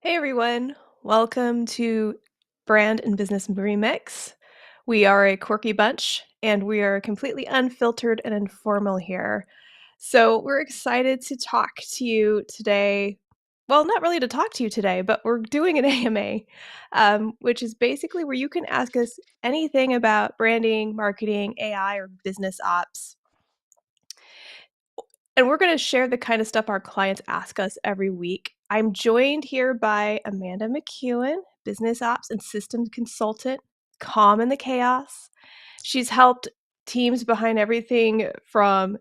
Hey everyone, welcome to Brand and Business Remix. We are a quirky bunch and we are completely unfiltered and informal here. So, we're excited to talk to you today. Well, not really to talk to you today, but we're doing an AMA, which is basically where you can ask us anything about branding, marketing, AI, or business ops. And we're going to share the kind of stuff our clients ask us every week. I'm joined here by Amanda McCune, business ops and systems consultant, calm in the chaos. She's helped teams behind everything from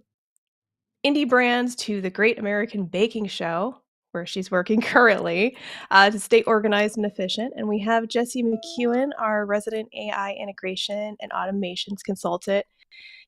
indie brands to the Great American Baking Show, where she's working currently, to stay organized and efficient. And we have Jesse McCune, our resident AI integration and automations consultant.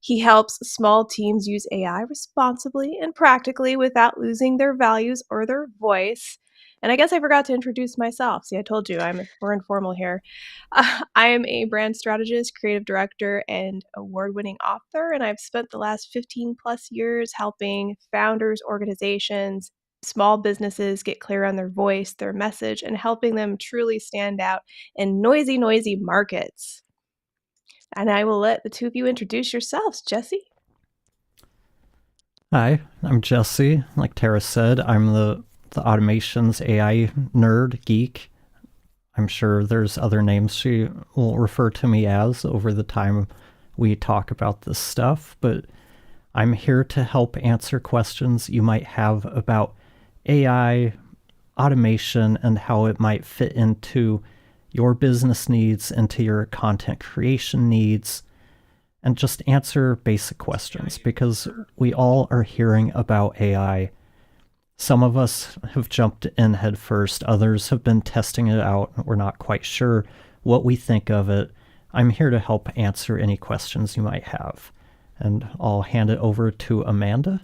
He helps small teams use AI responsibly and practically without losing their values or their voice. And I guess I forgot to introduce myself. See, I told you we're informal here. I am a brand strategist, creative director, and award-winning author, and I've spent the last 15 plus years helping founders, organizations, small businesses get clear on their voice, their message, and helping them truly stand out in noisy markets. And I will let the two of you introduce yourselves. Jesse? Hi, I'm Jesse. Like Tara said, I'm the automations AI nerd geek. I'm sure there's other names she will refer to me as over the time we talk about this stuff, but I'm here to help answer questions you might have about AI, automation, and how it might fit into your business needs, into your content creation needs, and just answer basic questions because we all are hearing about AI. Some of us have jumped in head first, others have been testing it out. We're not quite sure what we think of it. I'm here to help answer any questions you might have. And I'll hand it over to Amanda.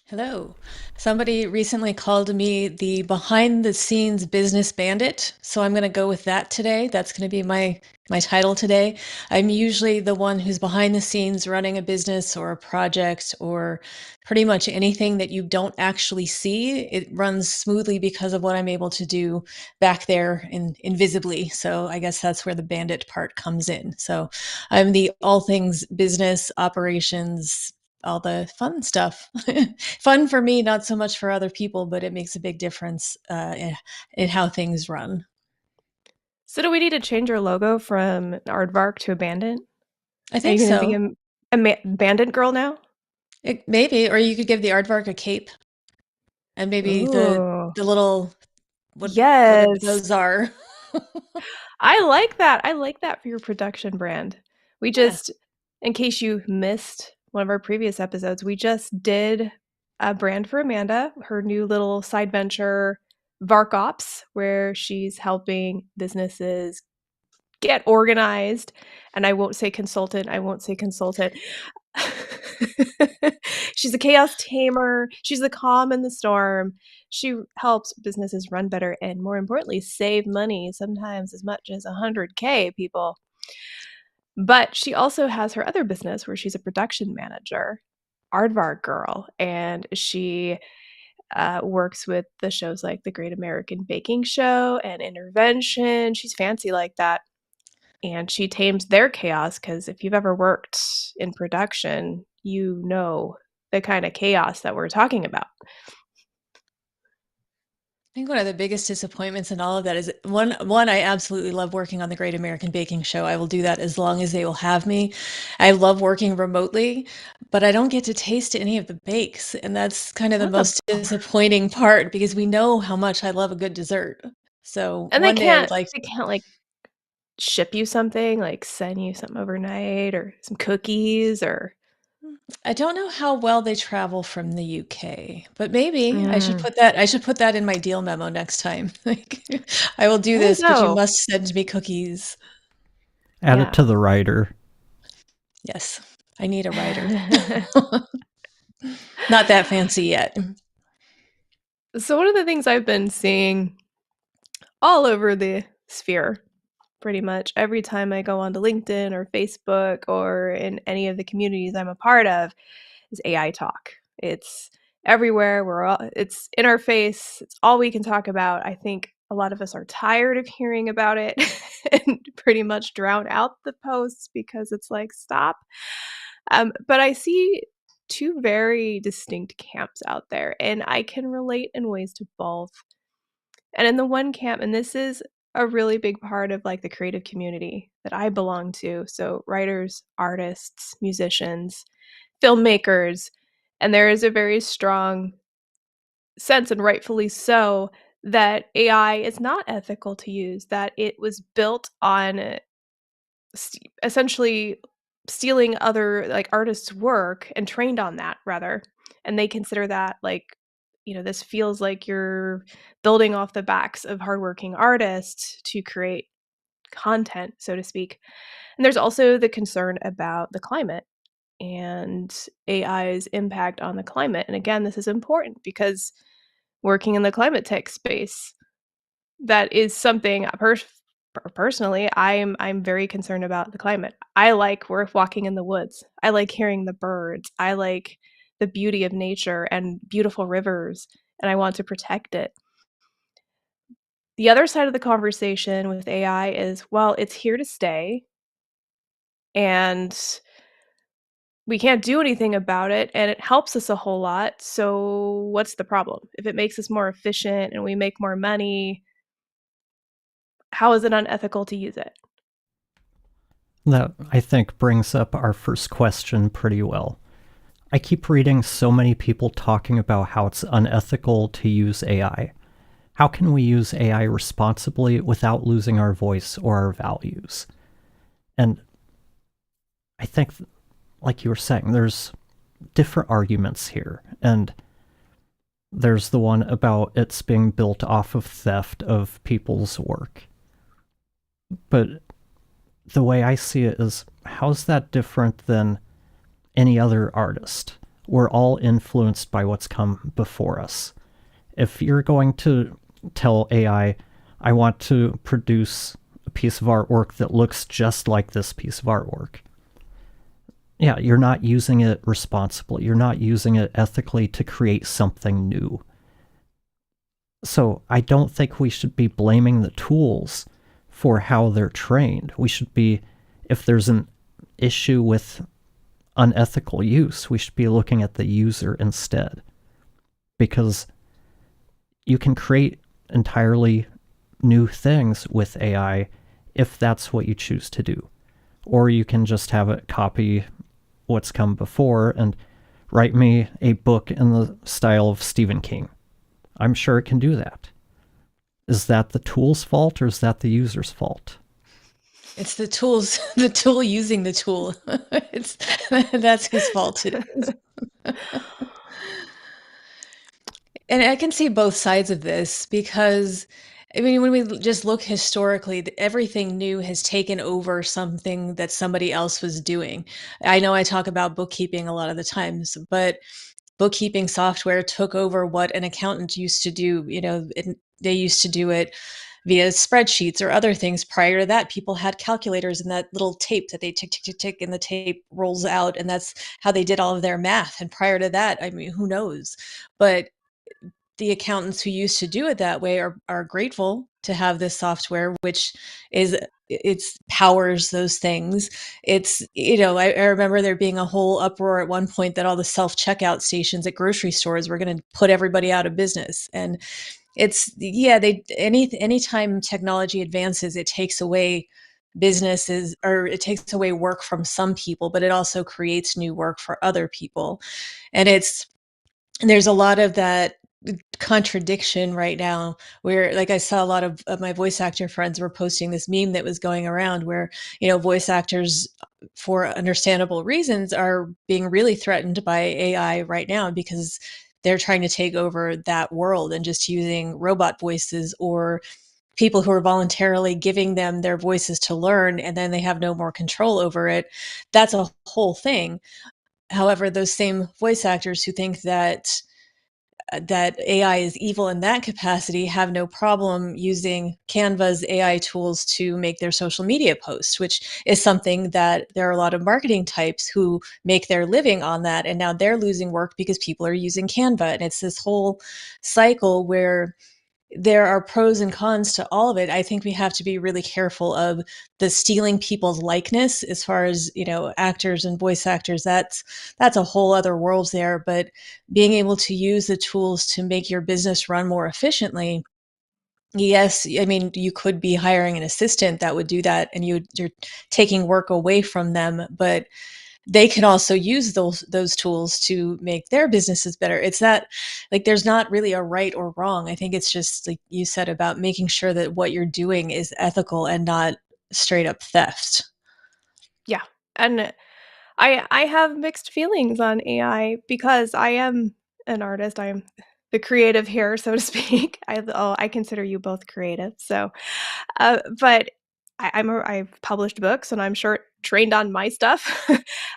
Hello. Somebody recently called me the behind the scenes business bandit, so I'm going to go with that today. That's going to be my title today. I'm usually the one who's behind the scenes running a business or a project or pretty much anything that you don't actually see. It runs smoothly because of what I'm able to do back there invisibly. So I guess that's where the bandit part comes in. So I'm the all things business operations, all the fun stuff. Fun for me, not so much for other people, but it makes a big difference in how things run. So do we need to change our logo from Aardvark to Abandoned? I Are you think going to be so. a Bandit girl now? Maybe, or you could give the aardvark a cape and maybe the Ooh, the little whatever yes. those are. I like that. I like that for your production brand. We Yeah. just, in case you missed one of our previous episodes, we just did a brand for Amanda, her new little side venture, Vark Ops, where she's helping businesses get organized. And I won't say consultant. She's a chaos tamer. She's the calm in the storm. She helps businesses run better and, more importantly, save money, sometimes as much as 100K, people. But she also has her other business where she's a production manager, Aardvark Girl, and she works with the shows like The Great American Baking Show and Intervention. She's fancy like that. And she tames their chaos because if you've ever worked in production, you know the kind of chaos that we're talking about. I think one of the biggest disappointments in all of that is one, I absolutely love working on the Great American Baking Show. I will do that as long as they will have me. I love working remotely, but I don't get to taste any of the bakes. And that's kind of the That's a most bummer. disappointing part because we know how much I love a good dessert. So And one day I would like, they can't like ship you something, like send you something overnight or some cookies or I don't know how well they travel from the UK, but maybe mm, I should put that in my deal memo next time. Like, I will do there you this, but you go. must send me cookies. Add it Yeah. to the writer. Yes, I need a writer. Not that fancy yet. So one of the things I've been seeing all over the sphere pretty much every time I go onto LinkedIn or Facebook or in any of the communities I'm a part of is AI talk. It's everywhere. It's in our face. It's all we can talk about. I think a lot of us are tired of hearing about it and pretty much drown out the posts because it's like, stop. But I see two very distinct camps out there, and I can relate in ways to both. And in the one camp, and this is a really big part of like the creative community that I belong to. So writers, artists, musicians, filmmakers, and there is a very strong sense, and rightfully so, that AI is not ethical to use, that it was built on essentially stealing other like artists' work and trained on that rather. And they consider that like, this feels like you're building off the backs of hardworking artists to create content, so to speak. And there's also the concern about the climate and AI's impact on the climate. And again, this is important because working in the climate tech space, that is something personally, I'm very concerned about the climate. I like worth walking in the woods. I like hearing the birds. I like the beauty of nature and beautiful rivers, and I want to protect it. The other side of the conversation with AI is, well, it's here to stay, and we can't do anything about it, and it helps us a whole lot, so what's the problem? If it makes us more efficient and we make more money, how is it unethical to use it? That, I think, brings up our first question pretty well. I keep reading so many people talking about how it's unethical to use AI. How can we use AI responsibly without losing our voice or our values? And I think, like you were saying, there's different arguments here. And there's the one about it's being built off of theft of people's work. But the way I see it is, how's that different than any other artist? We're all influenced by what's come before us. If you're going to tell AI, I want to produce a piece of artwork that looks just like this piece of artwork, yeah, you're not using it responsibly. You're not using it ethically to create something new. So I don't think we should be blaming the tools for how they're trained. We should be, if there's an issue with unethical use, we should be looking at the user instead. Because you can create entirely new things with AI if that's what you choose to do. Or you can just have it copy what's come before and write me a book in the style of Stephen King. I'm sure it can do that. Is that the tool's fault or is that the user's fault? It's the tool using the tool. It's that's whose fault it is. And I can see both sides of this because, I mean, when we just look historically, everything new has taken over something that somebody else was doing. I know I talk about bookkeeping a lot of the times, but bookkeeping software took over what an accountant used to do. They used to do it via spreadsheets or other things. Prior to that, people had calculators and that little tape that they tick, tick, tick, tick, and the tape rolls out. And that's how they did all of their math. And prior to that, I mean, who knows? But the accountants who used to do it that way are grateful to have this software, which is it's powers those things. I remember there being a whole uproar at one point that all the self-checkout stations at grocery stores were going to put everybody out of business. And it's, yeah, anytime technology advances, it takes away businesses, or it takes away work from some people, but it also creates new work for other people. And there's a lot of that contradiction right now where, like, I saw a lot of my voice actor friends were posting this meme that was going around where, voice actors, for understandable reasons, are being really threatened by AI right now because they're trying to take over that world and just using robot voices, or people who are voluntarily giving them their voices to learn and then they have no more control over it. That's a whole thing. However, those same voice actors who think that that AI is evil in that capacity have no problem using Canva's AI tools to make their social media posts, which is something that there are a lot of marketing types who make their living on that. And now they're losing work because people are using Canva. And it's this whole cycle where there are pros and cons to all of it. I think we have to be really careful of the stealing people's likeness as far as, actors and voice actors. That's a whole other world there. But being able to use the tools to make your business run more efficiently, yes, I mean, you could be hiring an assistant that would do that, and you're taking work away from them, but they can also use those tools to make their businesses better. It's not like there's not really a right or wrong. I think it's just like you said about making sure that what you're doing is ethical and not straight up theft. Yeah. And I have mixed feelings on AI because I am an artist. I'm the creative here, so to speak. I consider you both creative. So, but I've published books, and I'm sure it trained on my stuff.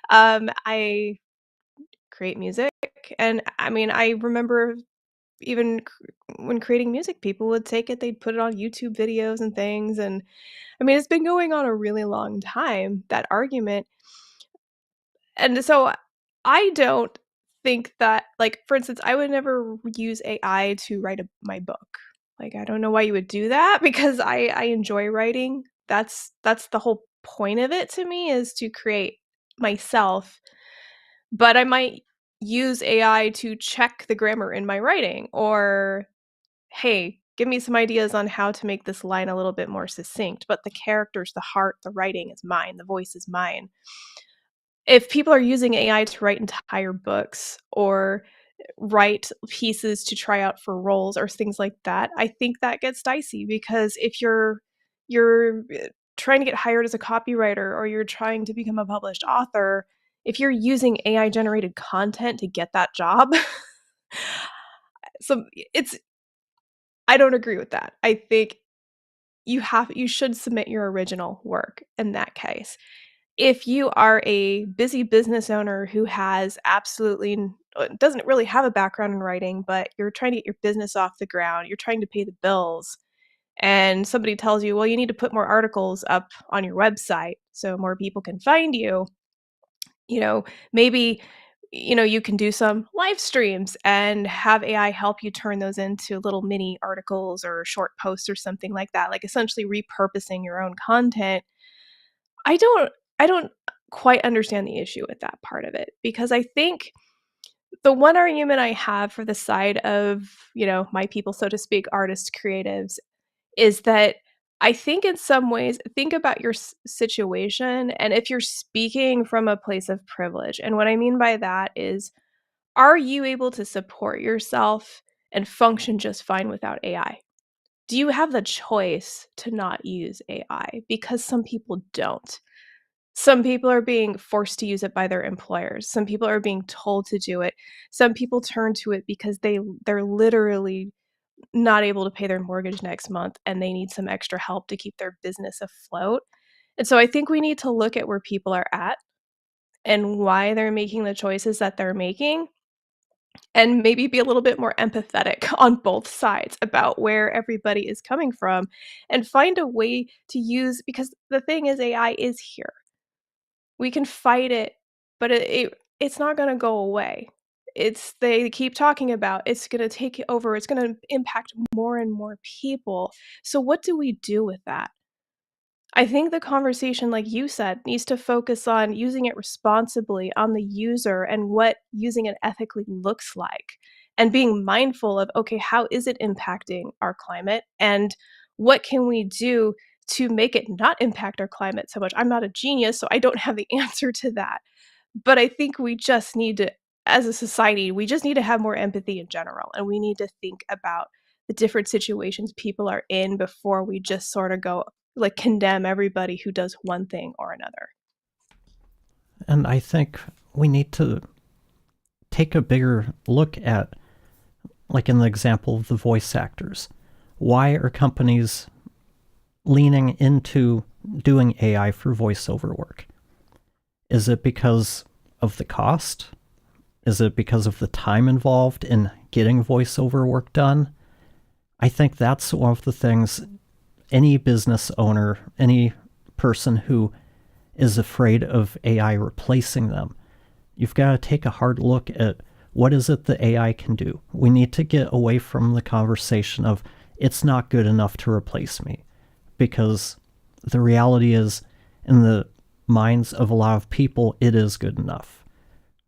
I create music, and I mean, I remember even when creating music, people would take it, they'd put it on YouTube videos and things, and I mean, it's been going on a really long time, that argument. And so I don't think that, like, for instance, I would never use AI to write my book. Like, I don't know why you would do that because I enjoy writing. That's the whole point of it to me, is to create myself, but I might use AI to check the grammar in my writing, or, "Hey, give me some ideas on how to make this line a little bit more succinct," but the characters, the heart, the writing is mine, the voice is mine. If people are using AI to write entire books or write pieces to try out for roles or things like that, I think that gets dicey, because if you're trying to get hired as a copywriter, or you're trying to become a published author, if you're using AI generated content to get that job, so it's I don't agree with that. I think you should submit your original work in that case. If you are a busy business owner who has doesn't really have a background in writing, but you're trying to get your business off the ground, you're trying to pay the bills, and somebody tells you, "Well, you need to put more articles up on your website so more people can find you," maybe, you can do some live streams and have AI help you turn those into little mini articles or short posts or something like that, like essentially repurposing your own content. I don't I don't quite understand the issue with that part of it, because I think the one argument I have for the side of, my people, so to speak, artists, creatives, is that I think in some ways, think about your situation, and if you're speaking from a place of privilege. And what I mean by that is, are you able to support yourself and function just fine without AI? Do you have the choice to not use AI? Because some people don't. Some people are being forced to use it by their employers. Some people are being told to do it. Some people turn to it because they're literally not able to pay their mortgage next month, and they need some extra help to keep their business afloat. And so I think we need to look at where people are at and why they're making the choices that they're making, and maybe be a little bit more empathetic on both sides about where everybody is coming from, and find a way to use, because the thing is, AI is here. We can fight it, but it's not gonna go away. They keep talking about it's gonna take over, it's gonna impact more and more people. So what do we do with that? I think the conversation, like you said, needs to focus on using it responsibly, on the user, and what using it ethically looks like, and being mindful of, okay, how is it impacting our climate, and what can we do to make it not impact our climate so much? I'm not a genius, so I don't have the answer to that. But I think we just need to, as a society, we just need to have more empathy in general, and we need to think about the different situations people are in before we just sort of go, like, condemn everybody who does one thing or another. And I think we need to take a bigger look at, like in the example of the voice actors, why are companies leaning into doing AI for voiceover work? Is it because of the cost? Is it because of the time involved in getting voiceover work done, I think that's one of the things any business owner, any person who is afraid of AI replacing them, you've got to take a hard look at what is it that AI can do. We need to get away from the conversation of it's not good enough to replace me, because the reality is, in the minds of a lot of people, it is good enough.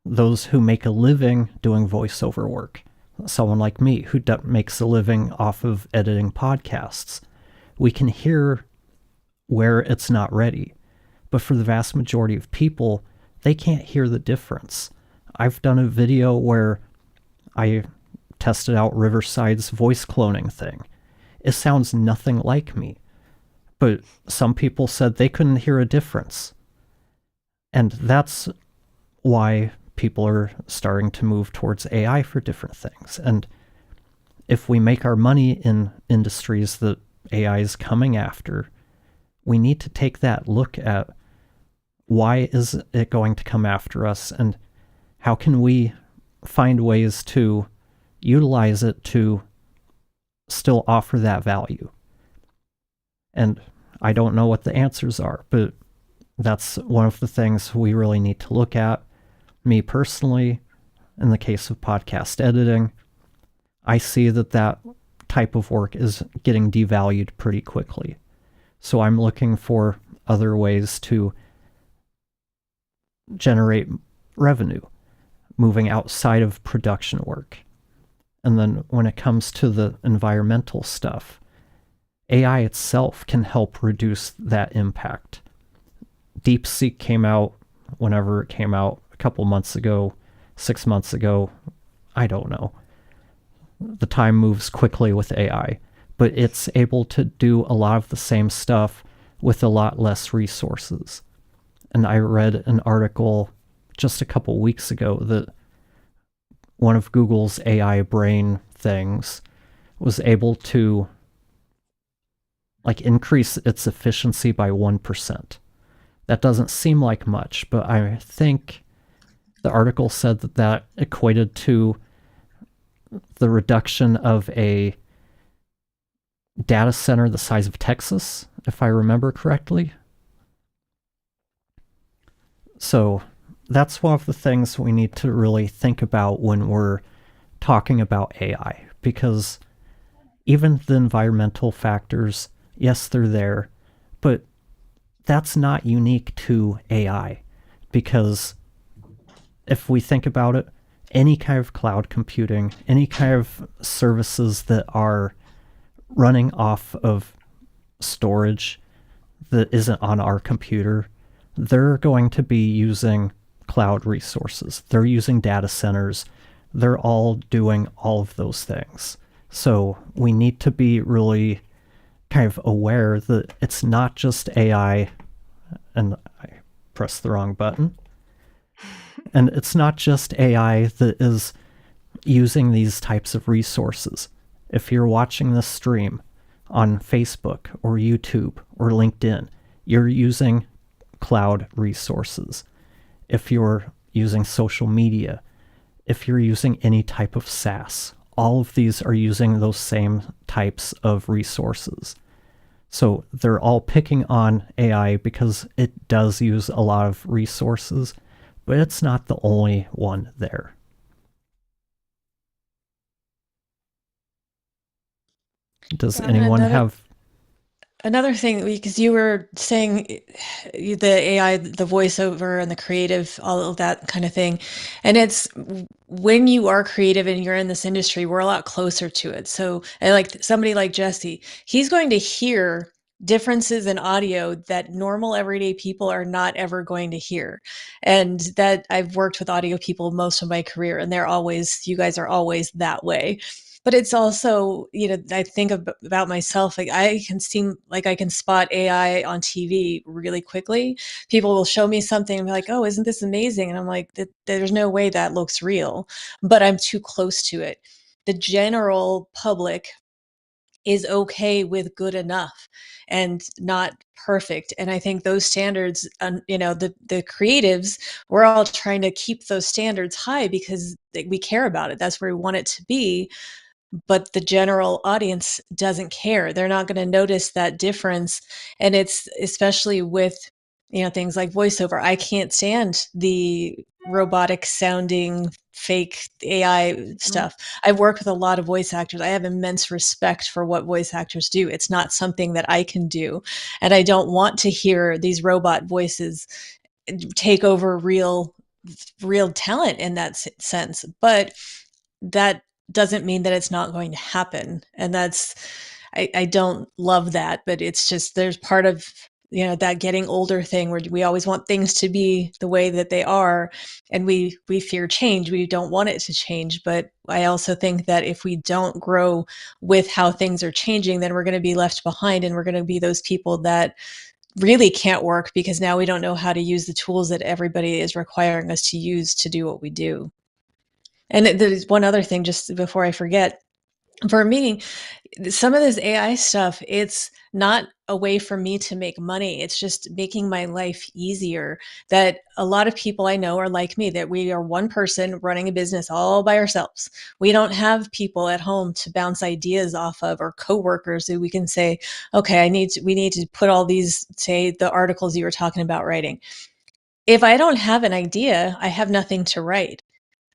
Those who make a living doing voiceover work, someone like me who makes a living off of editing podcasts, we can hear where it's not ready. But for the vast majority of people, they can't hear the difference. I've done a video where I tested out Riverside's voice cloning thing. It sounds nothing like me, but some people said they couldn't hear a difference. And that's why people are starting to move towards AI for different things. And if we make our money in industries that AI is coming after, we need to take that look at why is it going to come after us, and how can we find ways to utilize it to still offer that value. And I don't know what the answers are, but that's one of the things we really need to look at. Me personally, in the case of podcast editing, I see that type of work is getting devalued pretty quickly. So I'm looking for other ways to generate revenue, moving outside of production work. And then when it comes to the environmental stuff, AI itself can help reduce that impact. DeepSeek came out whenever it came out, a couple months ago, 6 months ago, I don't know. The time moves quickly with AI, but it's able to do a lot of the same stuff with a lot less resources. And I read an article just a couple weeks ago that one of Google's AI brain things was able to increase its efficiency by 1%. That doesn't seem like much, but I think the article said that equated to the reduction of a data center the size of Texas, if I remember correctly. So that's one of the things we need to really think about when we're talking about AI, because even the environmental factors, yes, they're there, but that's not unique to AI, because if we think about it, any kind of cloud computing, any kind of services that are running off of storage that isn't on our computer, they're going to be using cloud resources. They're using data centers. They're all doing all of those things. So we need to be really kind of aware that it's not just AI, and I pressed the wrong button, and it's not just AI that is using these types of resources. If you're watching this stream on Facebook or YouTube or LinkedIn, you're using cloud resources. If you're using social media, if you're using any type of SaaS, all of these are using those same types of resources. So they're all picking on AI because it does use a lot of resources, but it's not the only one there. Does anyone have... Another thing, because you were saying the AI, the voiceover and the creative, all of that kind of thing. And it's when you are creative and you're in this industry, we're a lot closer to it. So, and like somebody like Jesse, he's going to hear differences in audio that normal everyday people are not ever going to hear. And that I've worked with audio people most of my career, and you guys are always that way. But it's also, I think about myself, like I can seem like I can spot AI on TV really quickly. People will show me something and be like, oh, isn't this amazing? And I'm like, there's no way that looks real, but I'm too close to it. The general public is okay with good enough and not perfect. And I think those standards, the creatives, we're all trying to keep those standards high because we care about it. That's where we want it to be. But the general audience doesn't care. They're not going to notice that difference. And it's especially with, things like voiceover. I can't stand the robotic sounding fake AI Mm. stuff. I've worked with a lot of voice actors. I have immense respect for what voice actors do. It's not something that I can do. And I don't want to hear these robot voices take over real talent in that sense. But that doesn't mean that it's not going to happen. And I don't love that, but it's just, there's part of, that getting older thing where we always want things to be the way that they are. And we fear change. We don't want it to change. But I also think that if we don't grow with how things are changing, then we're going to be left behind, and we're going to be those people that really can't work because now we don't know how to use the tools that everybody is requiring us to use to do what we do. And there's one other thing, just before I forget. For me, some of this AI stuff, it's not a way for me to make money. It's just making my life easier. That a lot of people I know are like me, that we are one person running a business all by ourselves. We don't have people at home to bounce ideas off of, or coworkers who we can say, okay, we need to put all these, say, the articles you were talking about writing. If I don't have an idea, I have nothing to write.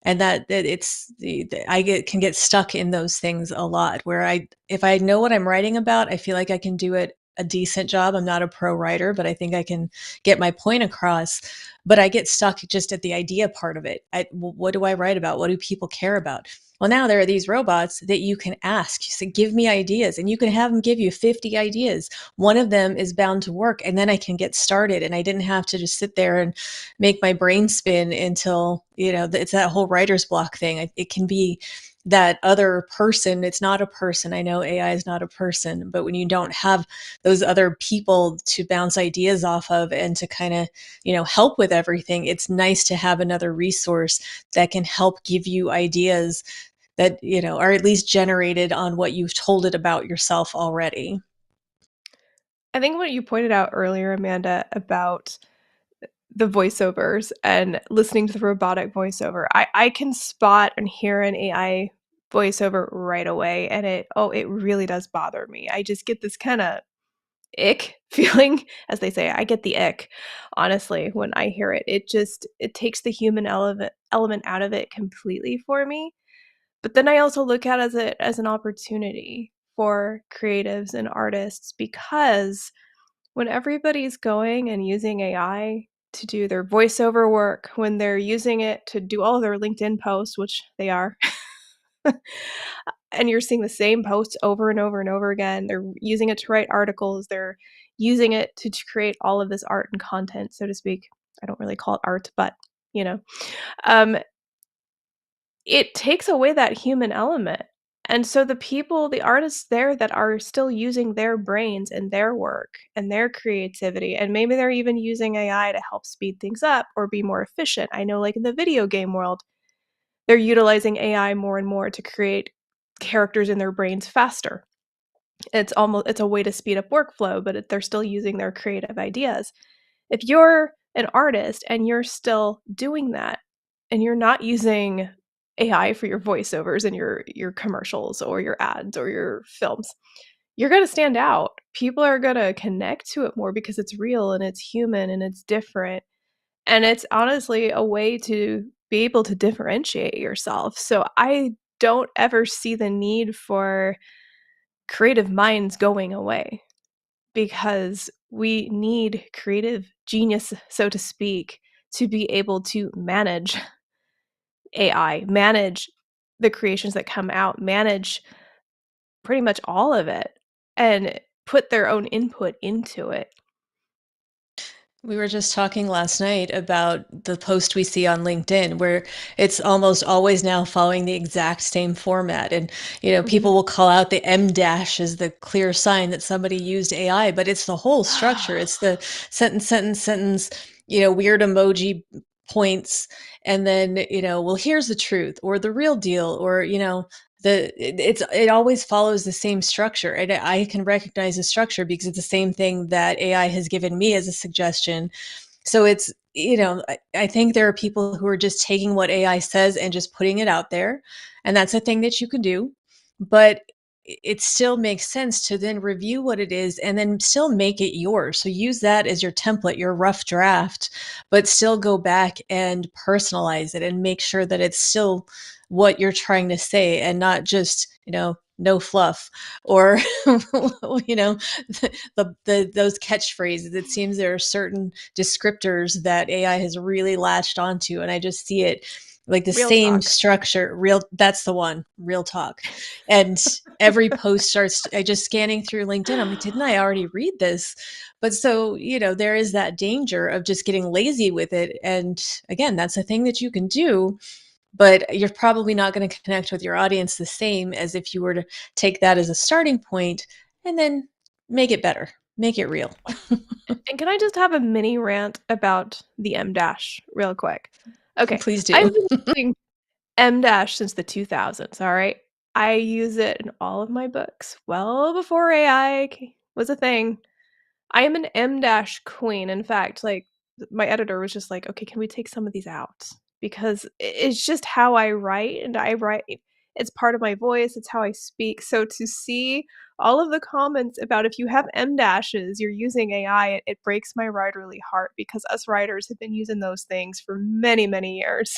And that it's can get stuck in those things a lot, where if I know what I'm writing about, I feel like I can do it a decent job. I'm not a pro writer, but I think I can get my point across. But I get stuck just at the idea part of it. What do I write about? What do people care about? Well, now there are these robots that you can ask. You say, give me ideas, and you can have them give you 50 ideas. One of them is bound to work, and then I can get started. And I didn't have to just sit there and make my brain spin until, it's that whole writer's block thing. It can be that other person. It's not a person. I know AI is not a person, but when you don't have those other people to bounce ideas off of and to kind of, help with everything, it's nice to have another resource that can help give you ideas that, are at least generated on what you've told it about yourself already. I think what you pointed out earlier, Amanda, about the voiceovers and listening to the robotic voiceover, I can spot and hear an AI voiceover right away, and it really does bother me. I just get this kinda ick feeling, as they say. I get the ick, honestly, when I hear it. It takes the human element out of it completely for me. But then I also look at it as an opportunity for creatives and artists, because when everybody's going and using AI to do their voiceover work, when they're using it to do all of their LinkedIn posts, which they are, and you're seeing the same posts over and over and over again, they're using it to write articles, they're using it to create all of this art and content, so to speak. I don't really call it art, but, you know, um, it takes away that human element. And so the artists there that are still using their brains and their work and their creativity, and maybe they're even using AI to help speed things up or be more efficient. I know, like, in the video game world, they're utilizing AI more and more to create characters in their brains faster. It's a way to speed up workflow, but they're still using their creative ideas. If you're an artist and you're still doing that, and you're not using AI for your voiceovers and your commercials or your ads or your films, you're gonna stand out. People are gonna connect to it more because it's real and it's human and it's different, and it's honestly a way to be able to differentiate yourself. So I don't ever see the need for creative minds going away, because we need creative genius, so to speak, to be able to manage AI, manage the creations that come out, manage pretty much all of it, and put their own input into it. We were just talking last night about the post we see on LinkedIn, where it's almost always now following the exact same format. And, Mhm. people will call out the M dash as the clear sign that somebody used AI, but it's the whole structure. It's the sentence, weird emoji points. And then, well, here's the truth or the real deal, or, it always follows the same structure. And I can recognize the structure because it's the same thing that AI has given me as a suggestion. So it's, I think there are people who are just taking what AI says and just putting it out there. And that's a thing that you can do. But it still makes sense to then review what it is and then still make it yours. So use that as your template, your rough draft, but still go back and personalize it and make sure that it's still what you're trying to say and not just, no fluff or those catchphrases. It seems there are certain descriptors that AI has really latched onto, and I just see it like the Real same talk. structure. That's the one, real talk. And every post starts, I just scanning through LinkedIn, I'm like, didn't I already read this? But so, there is that danger of just getting lazy with it. And again, that's a thing that you can do, but you're probably not going to connect with your audience the same as if you were to take that as a starting point and then make it better, make it real. And can I just have a mini rant about the M dash real quick? Okay. Please I've do. been using M dash since the 2000s, all right? I use it in all of my books well before AI was a thing. I am an M dash queen. In fact, like my editor was just like, "Okay, can we take some of these out?" Because it's just how I write, and I write it's part of my voice, it's how I speak. So to see all of the comments about if you have M dashes, you're using AI, it breaks my writerly heart because us writers have been using those things for many, many years.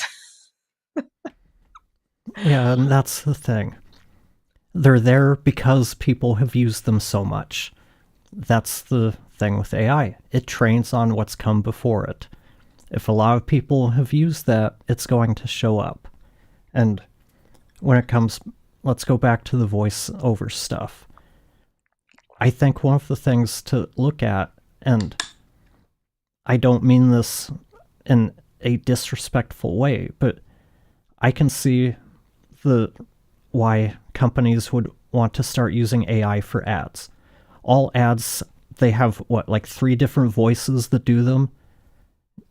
Yeah, and that's the thing. They're there because people have used them so much. That's the thing with AI. It trains on what's come before it. If a lot of people have used that, it's going to show up. And when it comes, let's go back to the voiceover stuff. I think one of the things to look at, and I don't mean this in a disrespectful way, but I can see the why companies would want to start using AI for ads. All ads, they have like 3 different voices that do them.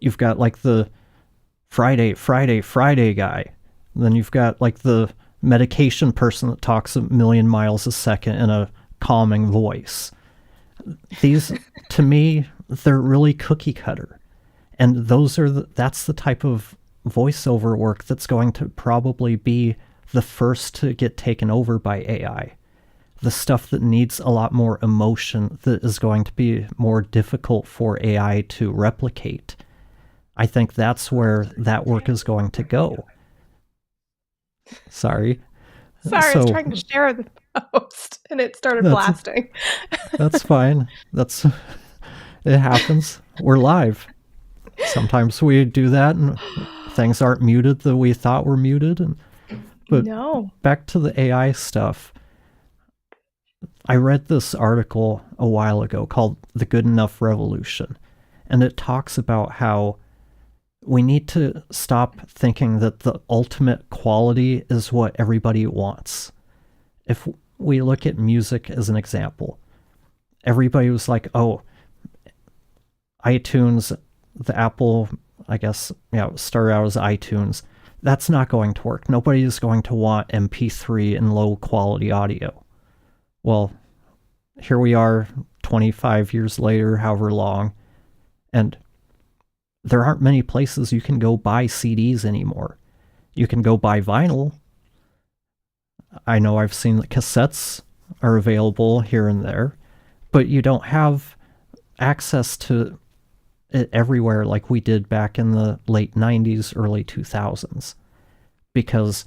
You've got like the Friday guy. And then you've got like the medication person that talks a million miles a second in a calming voice. These, to me, they're really cookie cutter. And that's the type of voiceover work that's going to probably be the first to get taken over by AI. The stuff that needs a lot more emotion, that is going to be more difficult for AI to replicate. I think that's where that work is going to go. Sorry. Sorry, I was trying to share the post and it started blasting. That's fine. It happens. We're live. Sometimes we do that and things aren't muted that we thought were muted. But no. Back to the AI stuff. I read this article a while ago called The Good Enough Revolution, and it talks about how we need to stop thinking that the ultimate quality is what everybody wants. If we look at music as an example, everybody was like, oh, iTunes, the Apple, I guess, started out as iTunes. That's not going to work. Nobody is going to want MP3 and low quality audio. Well, here we are 25 years later, however long, and there aren't many places you can go buy CDs anymore. You can go buy vinyl. I know I've seen that cassettes are available here and there, but you don't have access to it everywhere like we did back in the late 90s, early 2000s, because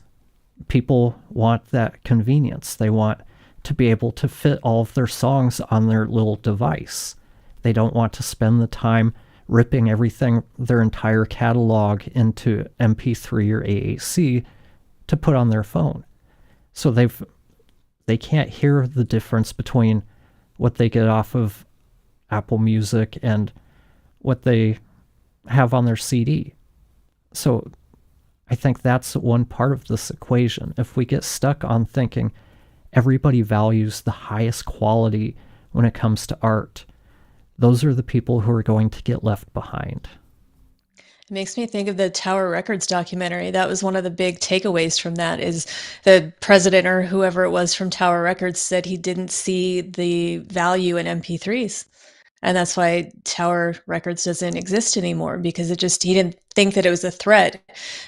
people want that convenience. They want to be able to fit all of their songs on their little device. They don't want to spend the time ripping everything, their entire catalog, into MP3 or AAC to put on their phone. So they can't hear the difference between what they get off of Apple Music and what they have on their CD. So I think that's one part of this equation. If we get stuck on thinking everybody values the highest quality when it comes to art, those are the people who are going to get left behind. It makes me think of the Tower Records documentary. That was one of the big takeaways from that is the president or whoever it was from Tower Records said he didn't see the value in MP3s. And that's why Tower Records doesn't exist anymore because he didn't think that it was a threat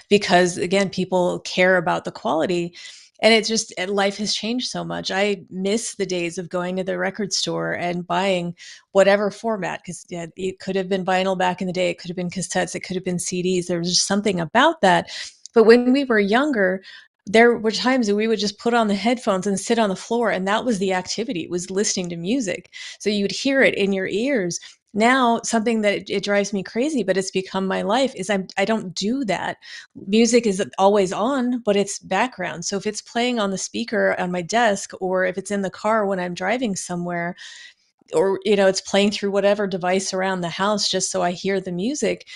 because again, people care about the quality. And life has changed so much. I miss the days of going to the record store and buying whatever format, because yeah, it could have been vinyl back in the day. It could have been cassettes. It could have been CDs. There was just something about that. But when we were younger, there were times that we would just put on the headphones and sit on the floor, and that was the activity, was listening to music. So you would hear it in your ears. Now, something that it drives me crazy, but it's become my life, is I don't do that. Music is always on, but it's background. So if it's playing on the speaker on my desk, or if it's in the car when I'm driving somewhere, or it's playing through whatever device around the house just so I hear the music,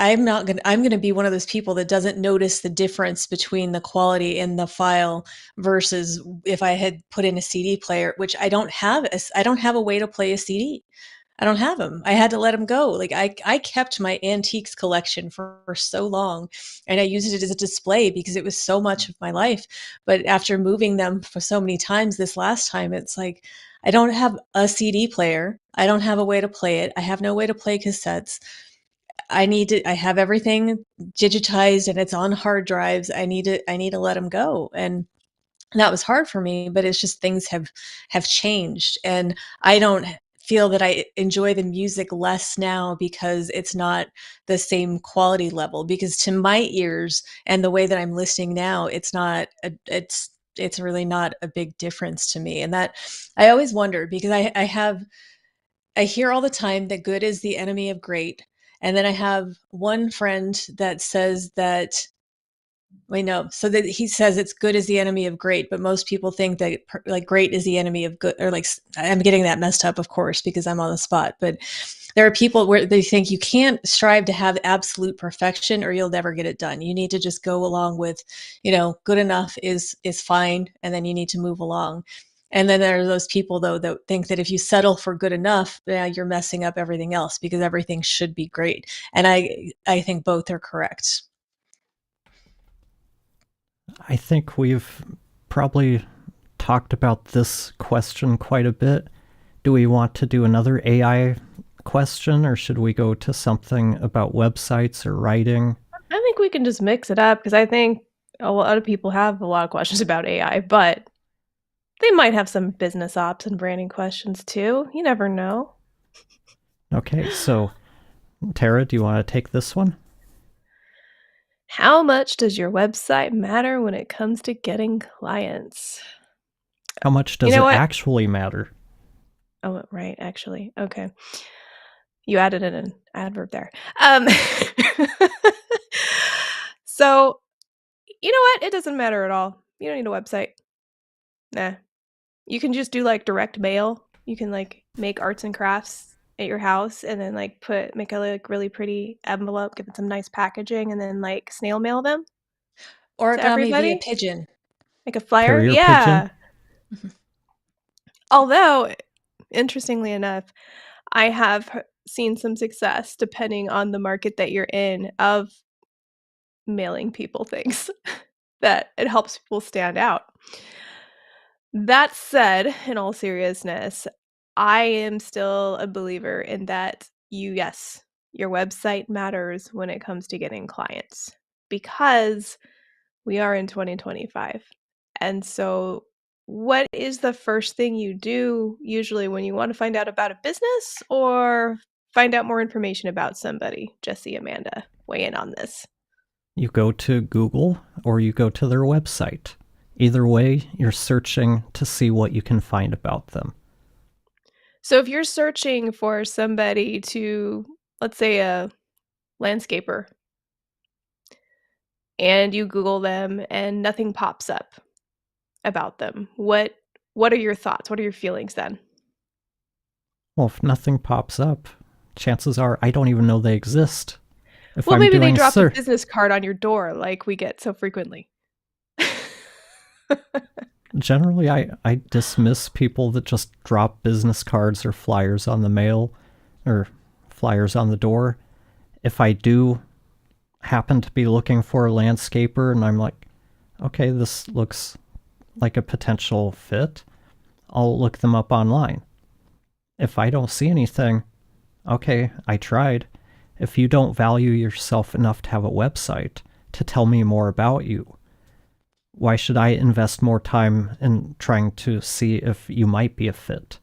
I'm going to be one of those people that doesn't notice the difference between the quality in the file versus if I had put in a CD player, which I don't have a way to play a CD. I don't have them. I had to let them go. Like I kept my antiques collection for so long, and I used it as a display because it was so much of my life. But after moving them for so many times this last time, it's like I don't have a CD player. I don't have a way to play it. I have no way to play cassettes. I have everything digitized and it's on hard drives. I need to let them go. And that was hard for me, but it's just things have changed, and I don't feel that I enjoy the music less now because it's not the same quality level, because to my ears and the way that I'm listening now, it's really not a big difference to me. And that I always wonder, because I hear all the time that good is the enemy of great. And then I have one friend that says that, wait, no. So that he says it's good is the enemy of great, but most people think that like great is the enemy of good, or like I'm getting that messed up, of course, because I'm on the spot. But there are people where they think you can't strive to have absolute perfection or you'll never get it done. You need to just go along with, good enough is fine, and then you need to move along. And then there are those people, though, that think that if you settle for good enough, yeah, you're messing up everything else because everything should be great. And I think both are correct. I think we've probably talked about this question quite a bit. Do we want to do another AI question, or should we go to something about websites or writing? I think we can just mix it up because I think a lot of people have a lot of questions about AI, but they might have some business ops and branding questions too. You never know. Okay, so Tara, do you want to take this one? How much does your website matter when it comes to getting clients? How much You does know it what? actually matter? Oh, right, actually. Okay. You added in an adverb there. Um, so, you know what? It doesn't matter at all. You don't need a website. Nah. You can just do like direct mail. You can like make arts and crafts at your house and then like make a like really pretty envelope, give it some nice packaging, and then like snail mail them to Origami via everybody. pigeon. Like a flyer. Carrier pigeon? Yeah. Although, interestingly enough, I have seen some success depending on the market that you're in of mailing people things that it helps people stand out. That said, in all seriousness, I am still a believer in that yes, your website matters when it comes to getting clients because we are in 2025. And so, what is the first thing you do usually when you want to find out about a business or find out more information about somebody? Jesse, Amanda, weigh in on this. You go to Google or you go to their website. Either way, you're searching to see what you can find about them. So, if you're searching for somebody to, let's say, a landscaper, and you Google them and nothing pops up about them, what are your thoughts? What are your feelings then? Well, if nothing pops up, chances are I don't even know they exist. If Well, I'm maybe they doing a dropped a search, business card on your door like we get so frequently. generally I dismiss people that just drop business cards or flyers on the mail or flyers on the door. If I do happen to be looking for a landscaper and I'm like, okay, this looks like a potential fit, I'll look them up online. If I don't see anything, okay, I tried. If you don't value yourself enough to have a website to tell me more about you, why should I invest more time in trying to see if you might be a fit?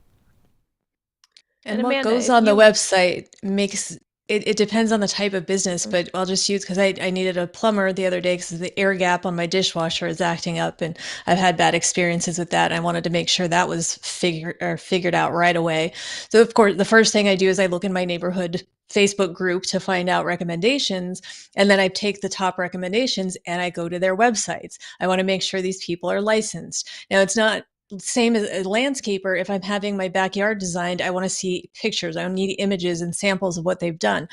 And And what Amanda, goes if on the you website makes it depends on the type of business, but I'll just use because I needed a plumber the other day because the air gap on my dishwasher is acting up, and I've had bad experiences with that. And I wanted to make sure that was figured out right away. So of course, the first thing I do is I look in my neighborhood Facebook group to find out recommendations, and then I take the top recommendations and I go to their websites. I want to make sure these people are licensed. Now, it's not same as a landscaper. If I'm having my backyard designed, I want to see pictures. I don't need images and samples of what they've done.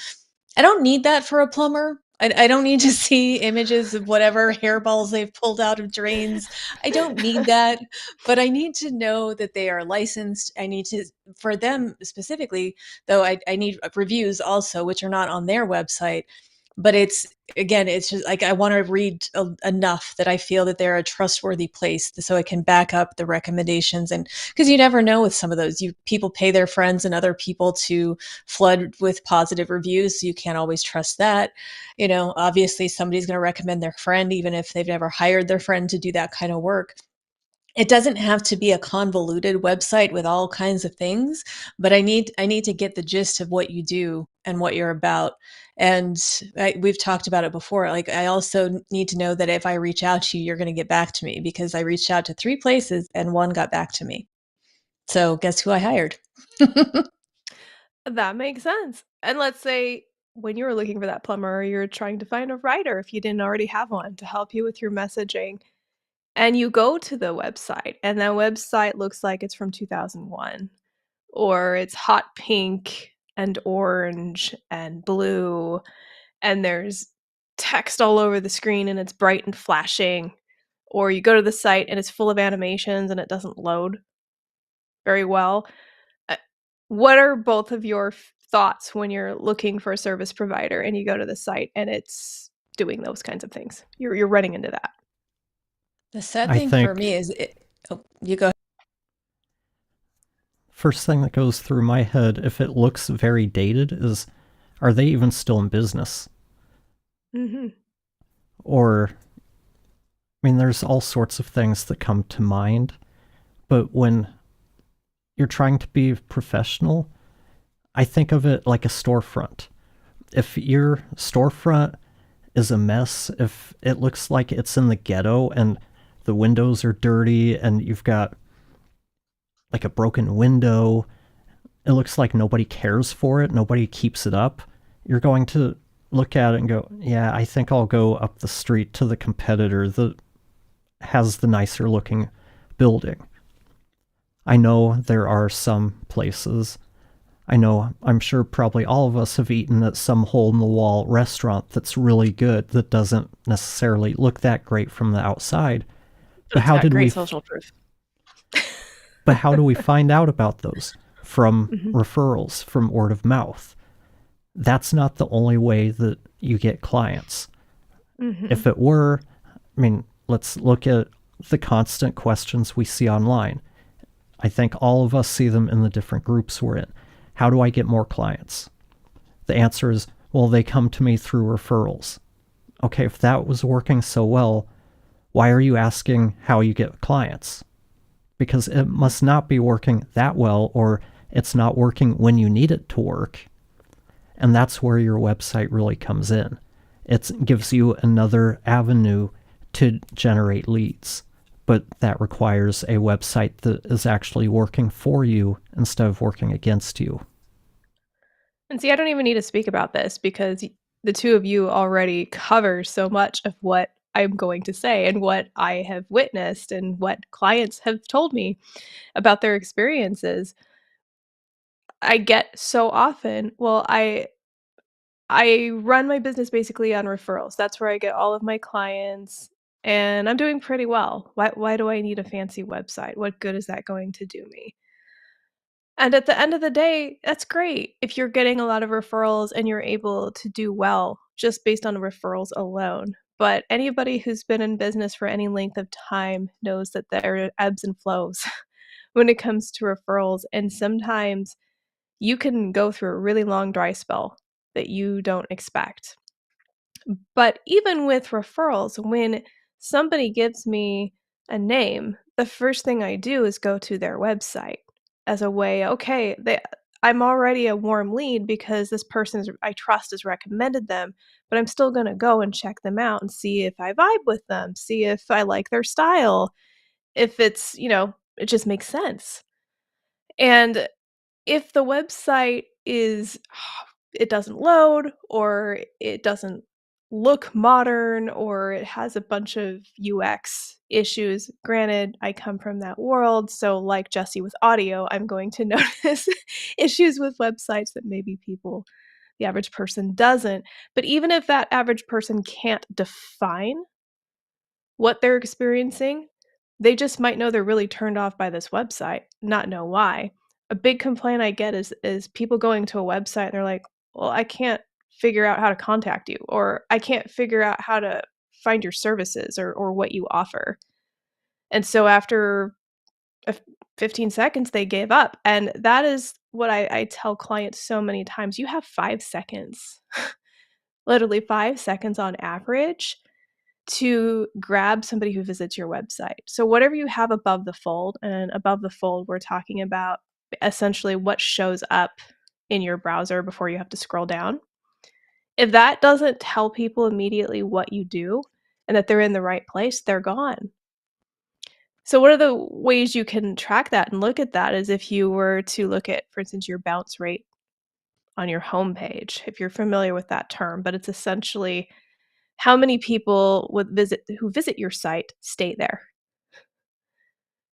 I don't need that for a plumber. I don't need to see images of whatever hairballs they've pulled out of drains. I don't need that, but I need to know that they are licensed. I need to, for them specifically, though, I need reviews also, which are not on their website. But it's, again, it's just like I want to read enough that I feel that they're a trustworthy place so I can back up the recommendations. And because you never know with some of those, you people pay their friends and other people to flood with positive reviews, so you can't always trust that. Obviously somebody's going to recommend their friend even if they've never hired their friend to do that kind of work. It doesn't have to be a convoluted website with all kinds of things, but I need to get the gist of what you do and what you're about. And we've talked about it before. Like, I also need to know that if I reach out to you, you're going to get back to me, because I reached out to 3 places and one got back to me. So guess who I hired? That makes sense. And let's say when you were looking for that plumber, you're trying to find a writer if you didn't already have one to help you with your messaging. And you go to the website, and that website looks like it's from 2001, or it's hot pink and orange and blue, and there's text all over the screen and it's bright and flashing. Or you go to the site and it's full of animations and it doesn't load very well. Uh, what are both of your thoughts when you're looking for a service provider and you go to the site and it's doing those kinds of things? You're running into that. The sad I thing for think me is oh, you go. first thing that goes through my head, if it looks very dated, is are they even still in business? Mhm. Or, I mean, there's all sorts of things that come to mind, but when you're trying to be professional, I think of it like a storefront. If your storefront is a mess, if it looks like it's in the ghetto and the windows are dirty and you've got like a broken window, it looks like nobody cares for it, nobody keeps it up, you're going to look at it and go, yeah, I think I'll go up the street to the competitor that has the nicer looking building. I know there are some places, I'm sure probably all of us have eaten at some hole in the wall restaurant that's really good, that doesn't necessarily look that great from the outside. But It's how got did we great social proof. but how do we find out about those? From Mhm. referrals, from word of mouth. That's not the only way that you get clients. Mhm. If it were, I mean, let's look at the constant questions we see online. I think all of us see them in the different groups we're in. How do I get more clients? The answer is, well, they come to me through referrals. Okay, if that was working so well, why are you asking how you get clients? Because it must not be working that well, or it's not working when you need it to work. And that's where your website really comes in. It gives you another avenue to generate leads, but that requires a website that is actually working for you instead of working against you. And see, I don't even need to speak about this because the two of you already cover so much of what I'm going to say and what I have witnessed and what clients have told me about their experiences. I get so often, well, I run my business basically on referrals. That's where I get all of my clients and I'm doing pretty well. Why do I need a fancy website? What good is that going to do me? And at the end of the day, that's great if you're getting a lot of referrals and you're able to do well just based on referrals alone. But anybody who's been in business for any length of time knows that there are ebbs and flows when it comes to referrals. And sometimes you can go through a really long dry spell that you don't expect. But even with referrals, when somebody gives me a name, the first thing I do is go to their website as a way, okay, I'm already a warm lead because this person I trust has recommended them, but I'm still going to go and check them out and see if I vibe with them, see if I like their style, if it's, it just makes sense. And if the website is it doesn't load or it doesn't look modern or it has a bunch of UX issues. Granted, I come from that world, so like Jesse with audio, I'm going to notice issues with websites that maybe the average person doesn't. But even if that average person can't define what they're experiencing, they just might know they're really turned off by this website, not know why. A big complaint I get is people going to a website and they're like, "Well, I can't figure out how to contact you," or "I can't figure out how to find your services or what you offer." And so after a 15 seconds, they gave up. And that is what I tell clients so many times. You have 5 seconds, literally 5 seconds on average to grab somebody who visits your website. So whatever you have above the fold, and above the fold, we're talking about essentially what shows up in your browser before you have to scroll down. If that doesn't tell people immediately what you do and that they're in the right place, they're gone. So what are the ways you can track that and look at that is if you were to look at, for instance, your bounce rate on your homepage, if you're familiar with that term, but it's essentially how many people who visit your site stay there,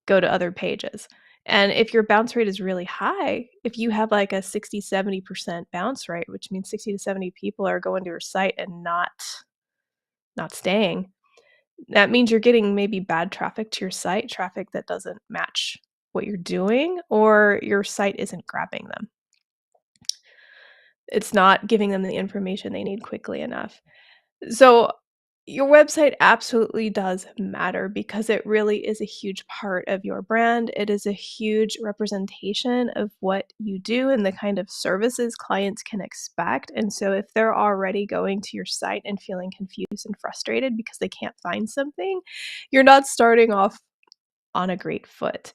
go to other pages. And if your bounce rate is really high, if you have like a 60-70% bounce rate, which means 60 to 70 people are going to your site and not staying, that means you're getting maybe bad traffic to your site, traffic that doesn't match what you're doing, or your site isn't grabbing them. It's not giving them the information they need quickly enough. So, your website absolutely does matter because it really is a huge part of your brand. It is a huge representation of what you do and the kind of services clients can expect. And so, if they're already going to your site and feeling confused and frustrated because they can't find something, you're not starting off on a great foot.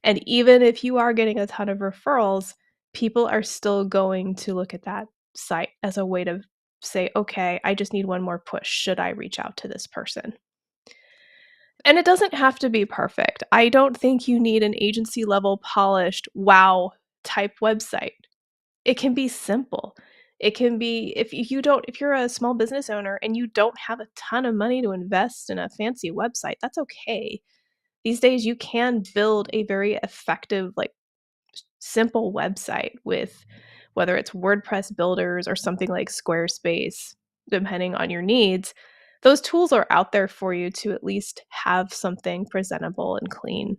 And even if you are getting a ton of referrals, people are still going to look at that site as a way to say, okay, I just need one more push. Should I reach out to this person? And it doesn't have to be perfect. I don't think you need an agency level polished wow type website. It can be simple. It can be if you're a small business owner and you don't have a ton of money to invest in a fancy website, that's okay. These days you can build a very effective, like, simple website with whether it's WordPress builders or something like Squarespace, depending on your needs. Those tools are out there for you to at least have something presentable and clean.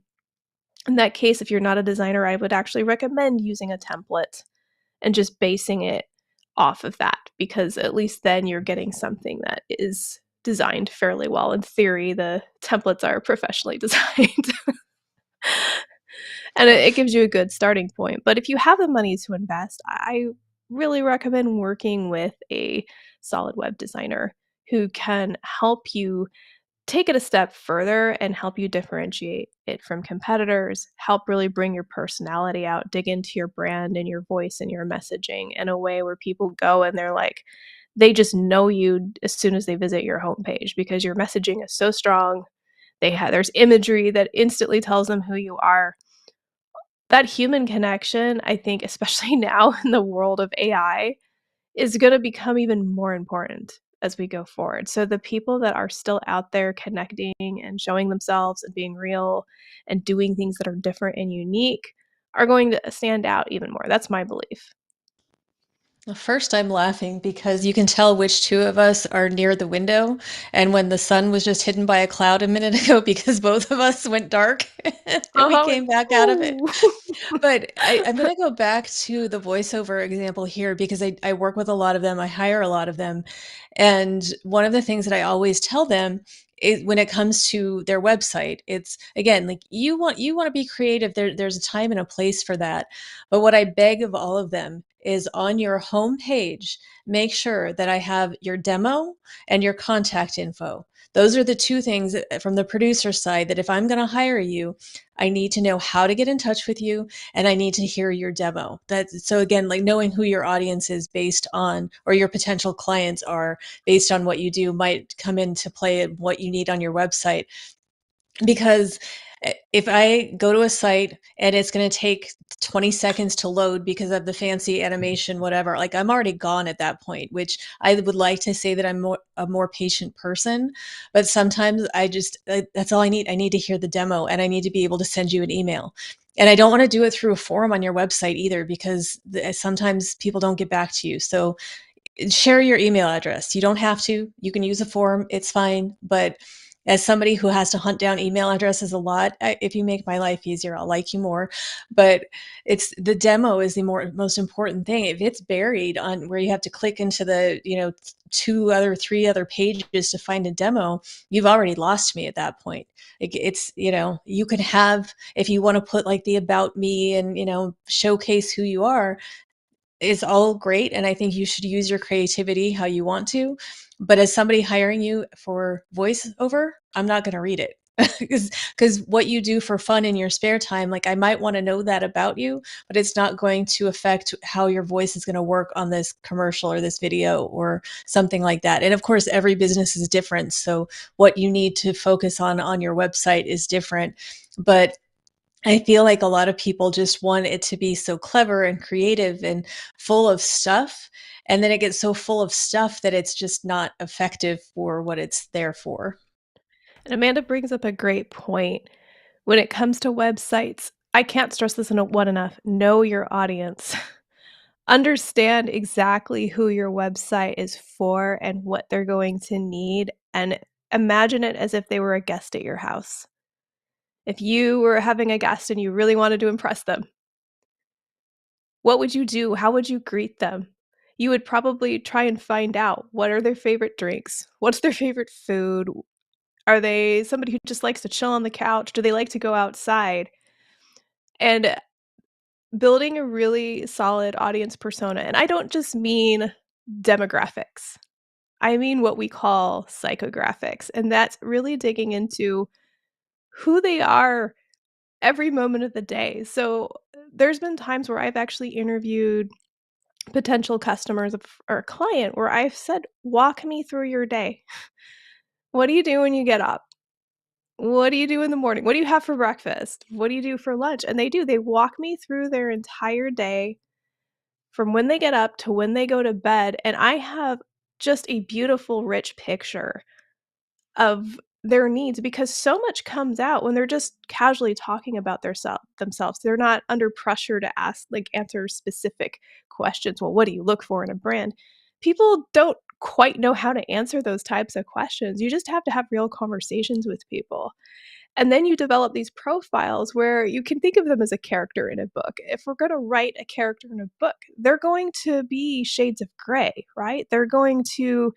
In that case, if you're not a designer, I would actually recommend using a template and just basing it off of that because at least then you're getting something that is designed fairly well. In theory, the templates are professionally designed. And it gives you a good starting point. But if you have the money to invest, I really recommend working with a solid web designer who can help you take it a step further and help you differentiate it from competitors, help really bring your personality out, dig into your brand and your voice and your messaging in a way where people go and they're like, they just know you as soon as they visit your homepage because your messaging is so strong. There's imagery that instantly tells them who you are. That human connection, I think, especially now in the world of AI, is gonna become even more important as we go forward. So the people that are still out there connecting and showing themselves and being real and doing things that are different and unique are going to stand out even more. That's my belief. First, I'm laughing because you can tell which two of us are near the window. And when the sun was just hidden by a cloud a minute ago, because both of us went dark and we Uh-huh, like, came back out of it. "Ooh." But I'm going to go back to the voiceover example here because I work with a lot of them. I hire a lot of them. And one of the things that I always tell them is when it comes to their website, it's again, like you want to be creative. There's a time and a place for that. But what I beg of all of them is on your home page, make sure that I have your demo and your contact info. Those are the two things from the producer side that if I'm going to hire you, I need to know how to get in touch with you and I need to hear your demo. That so again, like knowing who your audience is based on or your potential clients are based on what you do might come into play at what you need on your website because if I go to a site and it's going to take 20 seconds to load because of the fancy animation, whatever, like I'm already gone at that point, which I would like to say that I'm a more patient person. But sometimes that's all I need. I need to hear the demo and I need to be able to send you an email. And I don't want to do it through a forum on your website either because sometimes people don't get back to you. So share your email address. You don't have to. You can use a form. It's fine. But as somebody who has to hunt down email addresses a lot, if you make my life easier, I'll like you more. But it's the demo is the most important thing. If it's buried on where you have to click into the, three other pages to find a demo, you've already lost me at that point. It's, you could have, if you want to put like the about me and, showcase who you are, is all great. And I think you should use your creativity how you want to. But as somebody hiring you for voiceover, I'm not going to read it. Because what you do for fun in your spare time, like I might want to know that about you, but it's not going to affect how your voice is going to work on this commercial or this video or something like that. And of course, every business is different. So what you need to focus on your website is different. But I feel like a lot of people just want it to be so clever and creative and full of stuff. And then it gets so full of stuff that it's just not effective for what it's there for. And Amanda brings up a great point. When it comes to websites, I can't stress this enough. Know your audience. Understand exactly who your website is for and what they're going to need, and imagine it as if they were a guest at your house. If you were having a guest and you really wanted to impress them, what would you do? How would you greet them? You would probably try and find out what are their favorite drinks? What's their favorite food? Are they somebody who just likes to chill on the couch? Do they like to go outside? And building a really solid audience persona, and I don't just mean demographics. I mean what we call psychographics, and that's really digging into who they are every moment of the day. So, there's been times where I've actually interviewed potential customers or a client where I've said, "Walk me through your day. What do you do when you get up? What do you do in the morning? What do you have for breakfast? What do you do for lunch?" And they do. They walk me through their entire day from when they get up to when they go to bed, and I have just a beautiful, rich picture of their needs because so much comes out when they're just casually talking about themselves. They're not under pressure to answer specific questions. Well, what do you look for in a brand? People don't quite know how to answer those types of questions. You just have to have real conversations with people. And then you develop these profiles where you can think of them as a character in a book. If we're going to write a character in a book, they're going to be shades of gray, right? They're going to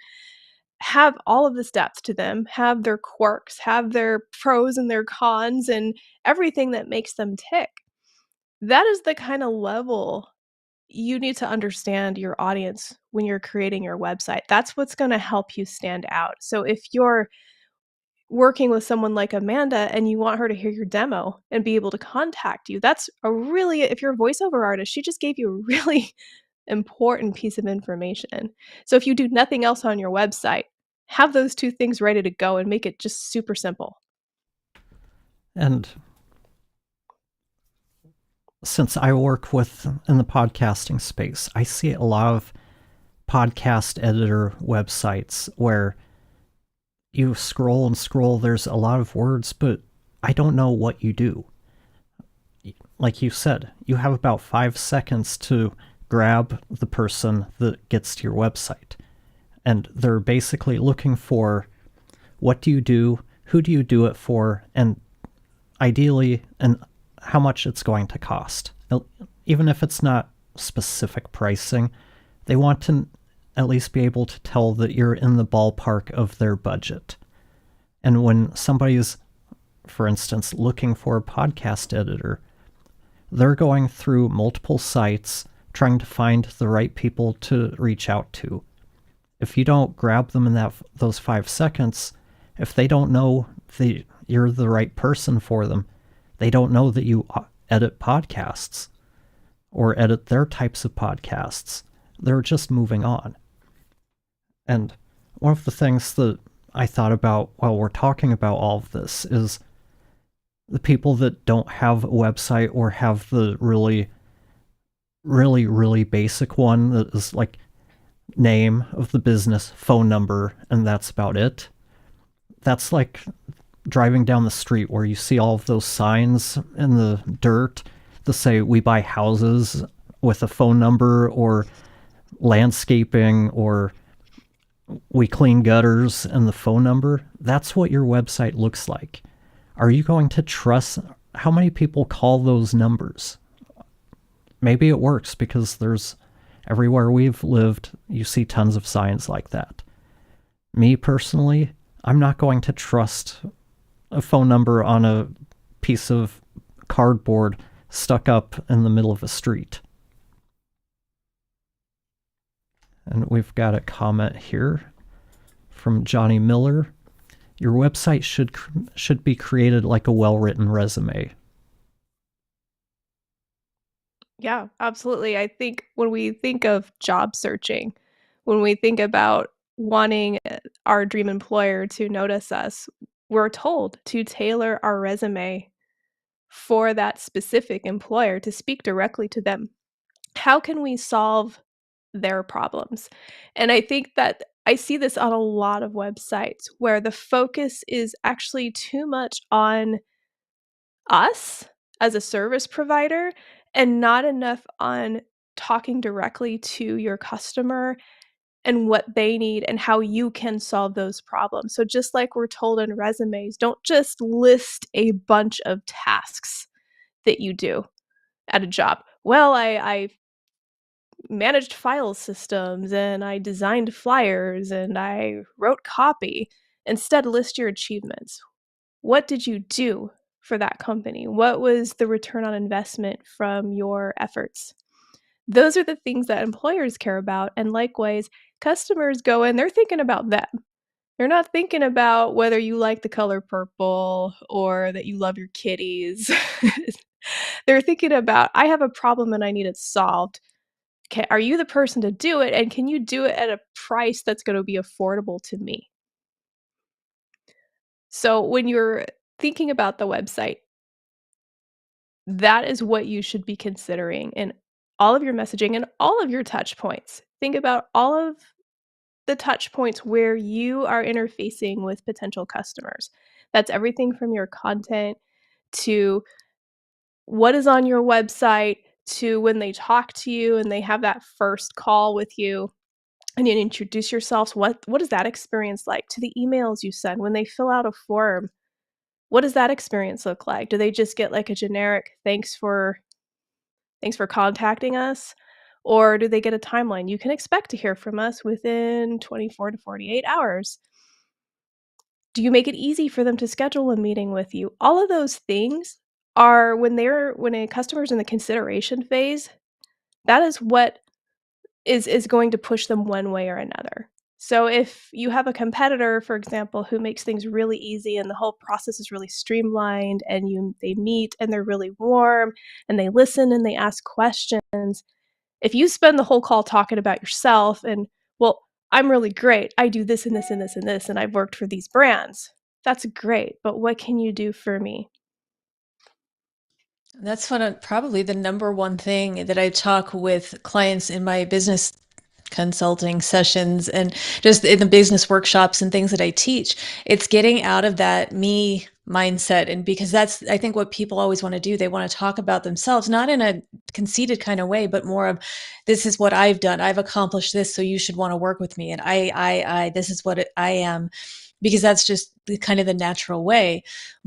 have all of this depth to them, have their quirks, have their pros and their cons, and everything that makes them tick. That is the kind of level you need to understand your audience when you're creating your website. That's what's going to help you stand out. So if you're working with someone like Amanda and you want her to hear your demo and be able to contact you, that's a really, if you're a voiceover artist, she just gave you a really important piece of information. So if you do nothing else on your website, have those two things ready to go and make it just super simple. And since I work in the podcasting space, I see a lot of podcast editor websites where you scroll and scroll, there's a lot of words, but I don't know what you do. Like you said, you have about 5 seconds to grab the person that gets to your website. And they're basically looking for what do you do, who do you do it for, and ideally, and how much it's going to cost. Even if it's not specific pricing, they want to at least be able to tell that you're in the ballpark of their budget. And when somebody's, for instance, looking for a podcast editor, they're going through multiple sites trying to find the right people to reach out to. If you don't grab them in those 5 seconds, if they don't know that you're the right person for them, they don't know that you edit podcasts or edit their types of podcasts. They're just moving on. And one of the things that I thought about while we're talking about all of this is the people that don't have a website or have the really, really, really basic one that is like name of the business, phone number, and that's about it. That's like driving down the street where you see all of those signs in the dirt that say we buy houses with a phone number, or landscaping, or we clean gutters and the phone number. That's what your website looks like. Are you going to trust how many people call those numbers? Maybe it works because there's everywhere we've lived, you see tons of signs like that. Me personally, I'm not going to trust a phone number on a piece of cardboard stuck up in the middle of a street. And we've got a comment here from Johnny Miller. Your website should be created like a well-written resume. Yeah, absolutely. I think when we think of job searching, when we think about wanting our dream employer to notice us, we're told to tailor our resume for that specific employer, to speak directly to them. How can we solve their problems? And I think that I see this on a lot of websites where the focus is actually too much on us as a service provider and not enough on talking directly to your customer and what they need and how you can solve those problems. So just like we're told in resumes, don't just list a bunch of tasks that you do at a job. Well, I managed file systems and I designed flyers and I wrote copy. Instead, list your achievements. What did you do for that company? What was the return on investment from your efforts? Those are the things that employers care about. And likewise, customers go in, they're thinking about them. They're not thinking about whether you like the color purple or that you love your kitties. They're thinking about, I have a problem and I need it solved. Are you the person to do it? And can you do it at a price that's going to be affordable to me? So when you're thinking about the website, that is what you should be considering in all of your messaging and all of your touch points. Think about all of the touch points where you are interfacing with potential customers. That's everything from your content to what is on your website to when they talk to you and they have that first call with you and you introduce yourselves. What is that experience like? To the emails you send when they fill out a form, what does that experience look like? Do they just get like a generic thanks for contacting us? Or do they get a timeline? You can expect to hear from us within 24 to 48 hours. Do you make it easy for them to schedule a meeting with you? All of those things are when a customer's in the consideration phase, that is what is going to push them one way or another. So if you have a competitor, for example, who makes things really easy and the whole process is really streamlined and they meet and they're really warm and they listen and they ask questions, if you spend the whole call talking about yourself and, well, I'm really great. I do this and this and this and this and I've worked for these brands. That's great, but what can you do for me? That's probably the number one thing that I talk with clients in my business consulting sessions and just in the business workshops and things that I teach, it's getting out of that me mindset. And because that's, I think, what people always want to do. They want to talk about themselves, not in a conceited kind of way, but more of, this is what I've done. I've accomplished this, so you should want to work with me. And this is what I am, because that's just kind of the natural way.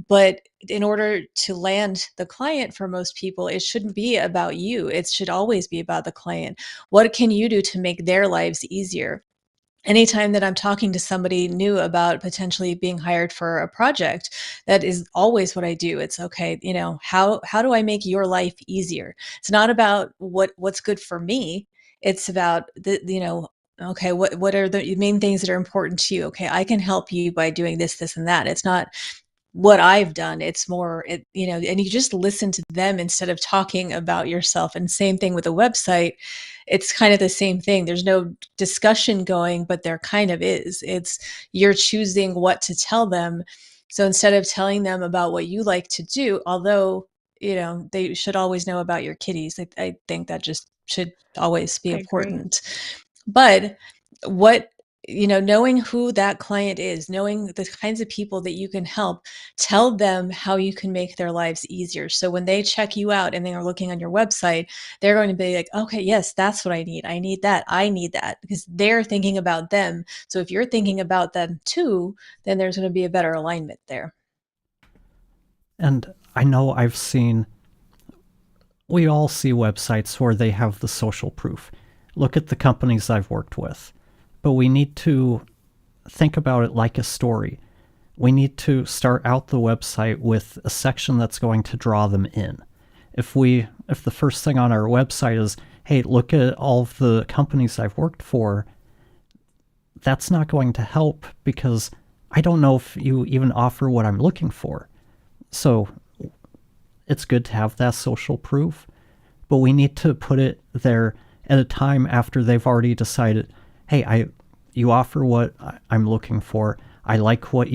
But in order to land the client, for most people, it shouldn't be about you. It should always be about the client. What can you do to make their lives easier? Anytime that I'm talking to somebody new about potentially being hired for a project, that is always what I do. It's okay, how do I make your life easier? It's not about what's good for me. It's about okay, what are the main things that are important to you? Okay, I can help you by doing this, this, and that. It's not what I've done. It's more, and you just listen to them instead of talking about yourself. And same thing with a website. It's kind of the same thing. There's no discussion going, but there kind of is. It's you're choosing what to tell them. So instead of telling them about what you like to do, although, they should always know about your kitties. I think that just should always be I agree. important. But what, knowing who that client is, knowing the kinds of people that you can help, tell them how you can make their lives easier. So when they check you out and they are looking on your website, they're going to be like, okay, yes, that's what I need. I need that. I need that, because they're thinking about them. So if you're thinking about them too, then there's going to be a better alignment there. And I know we all see websites where they have the social proof. Look at the companies I've worked with. But we need to think about it like a story. We need to start out the website with a section that's going to draw them in. If the first thing on our website is, hey, look at all of the companies I've worked for, that's not going to help, because I don't know if you even offer what I'm looking for. So it's good to have that social proof, but we need to put it there at a time after they've already decided, hey, you offer what I'm looking for. I like what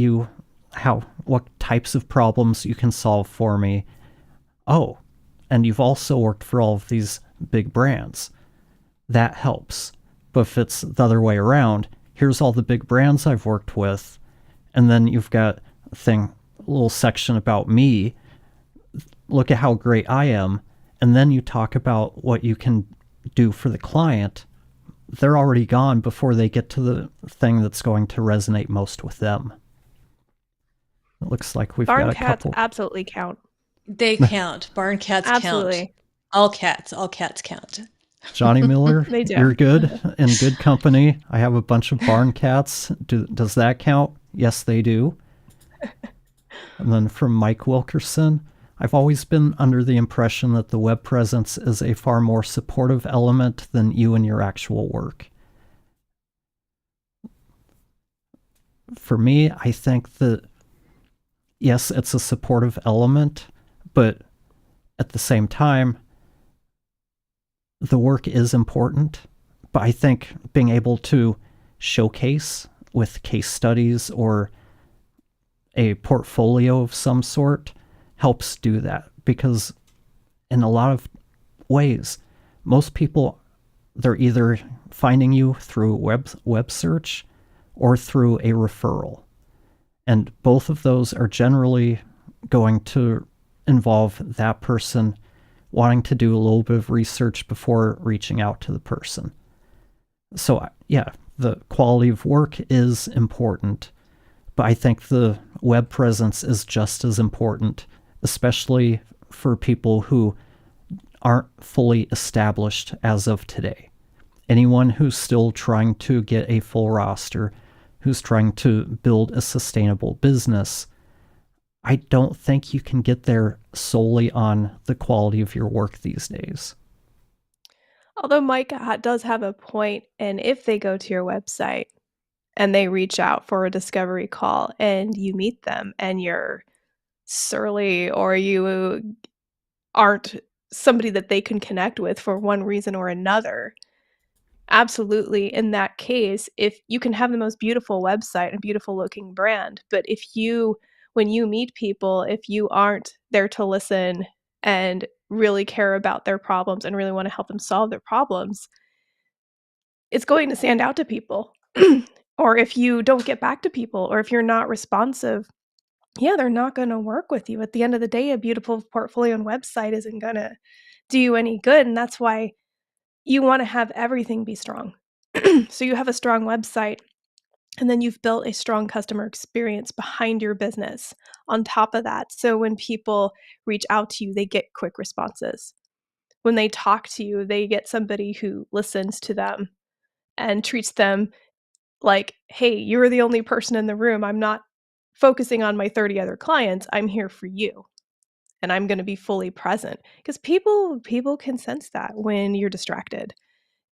types of problems you can solve for me. Oh, and you've also worked for all of these big brands. That helps. But if it's the other way around, here's all the big brands I've worked with, and then you've got a little section about me. Look at how great I am, and then you talk about what you can do for the client. They're already gone before they get to the thing that's going to resonate most with them. It looks like we've Barn got a cats couple. absolutely count. They count. Barn cats count. Absolutely. All cats count. Johnny Miller, They do. you're good in good company. I have a bunch of barn cats. Does that count? Yes, they do. And then from Mike Wilkerson, I've always been under the impression that the web presence is a far more supportive element than you and your actual work. For me, I think that, yes, it's a supportive element, but at the same time, the work is important. But I think being able to showcase with case studies or a portfolio of some sort helps do that, because in a lot of ways, most people, they're either finding you through web search or through a referral. And both of those are generally going to involve that person wanting to do a little bit of research before reaching out to the person. So yeah, the quality of work is important, but I think the web presence is just as important, especially for people who aren't fully established as of today. Anyone who's still trying to get a full roster, who's trying to build a sustainable business, I don't think you can get there solely on the quality of your work these days. Although Mike does have a point, and if they go to your website and they reach out for a discovery call and you meet them and you're surly or you aren't somebody that they can connect with for one reason or another, absolutely, in that case, if you can have the most beautiful website and beautiful looking brand, but when you meet people, if you aren't there to listen and really care about their problems and really want to help them solve their problems, it's going to stand out to people. Or if you don't get back to people, or if you're not responsive, yeah, they're not going to work with you. At the end of the day, a beautiful portfolio and website isn't going to do you any good. And that's why you want to have everything be strong. So you have a strong website, and then you've built a strong customer experience behind your business on top of that. So when people reach out to you, they get quick responses. When they talk to you, they get somebody who listens to them and treats them like, hey, you're the only person in the room. I'm not focusing on my 30 other clients. I'm here for you. And I'm going to be fully present, because people can sense that when you're distracted.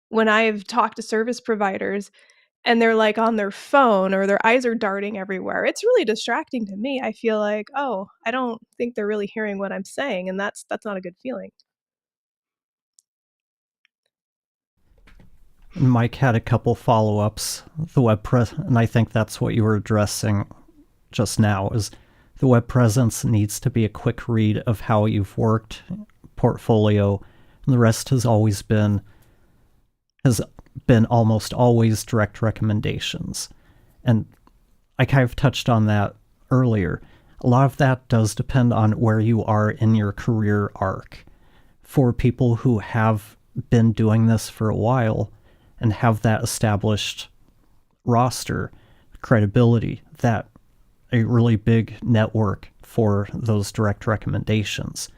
When I've talked to service providers and they're like on their phone or their eyes are darting everywhere, it's really distracting to me. I feel like, oh, I don't think they're really hearing what I'm saying, and that's not a good feeling. Mike had a couple follow-ups. And I think that's what you were addressing just now, is the web presence needs to be a quick read of how you've worked, portfolio, and the rest has been almost always direct recommendations. And I kind of touched on that earlier. A lot of that does depend on where you are in your career arc. For people who have been doing this for a while and have that established roster, credibility, that a really big network for those direct recommendations,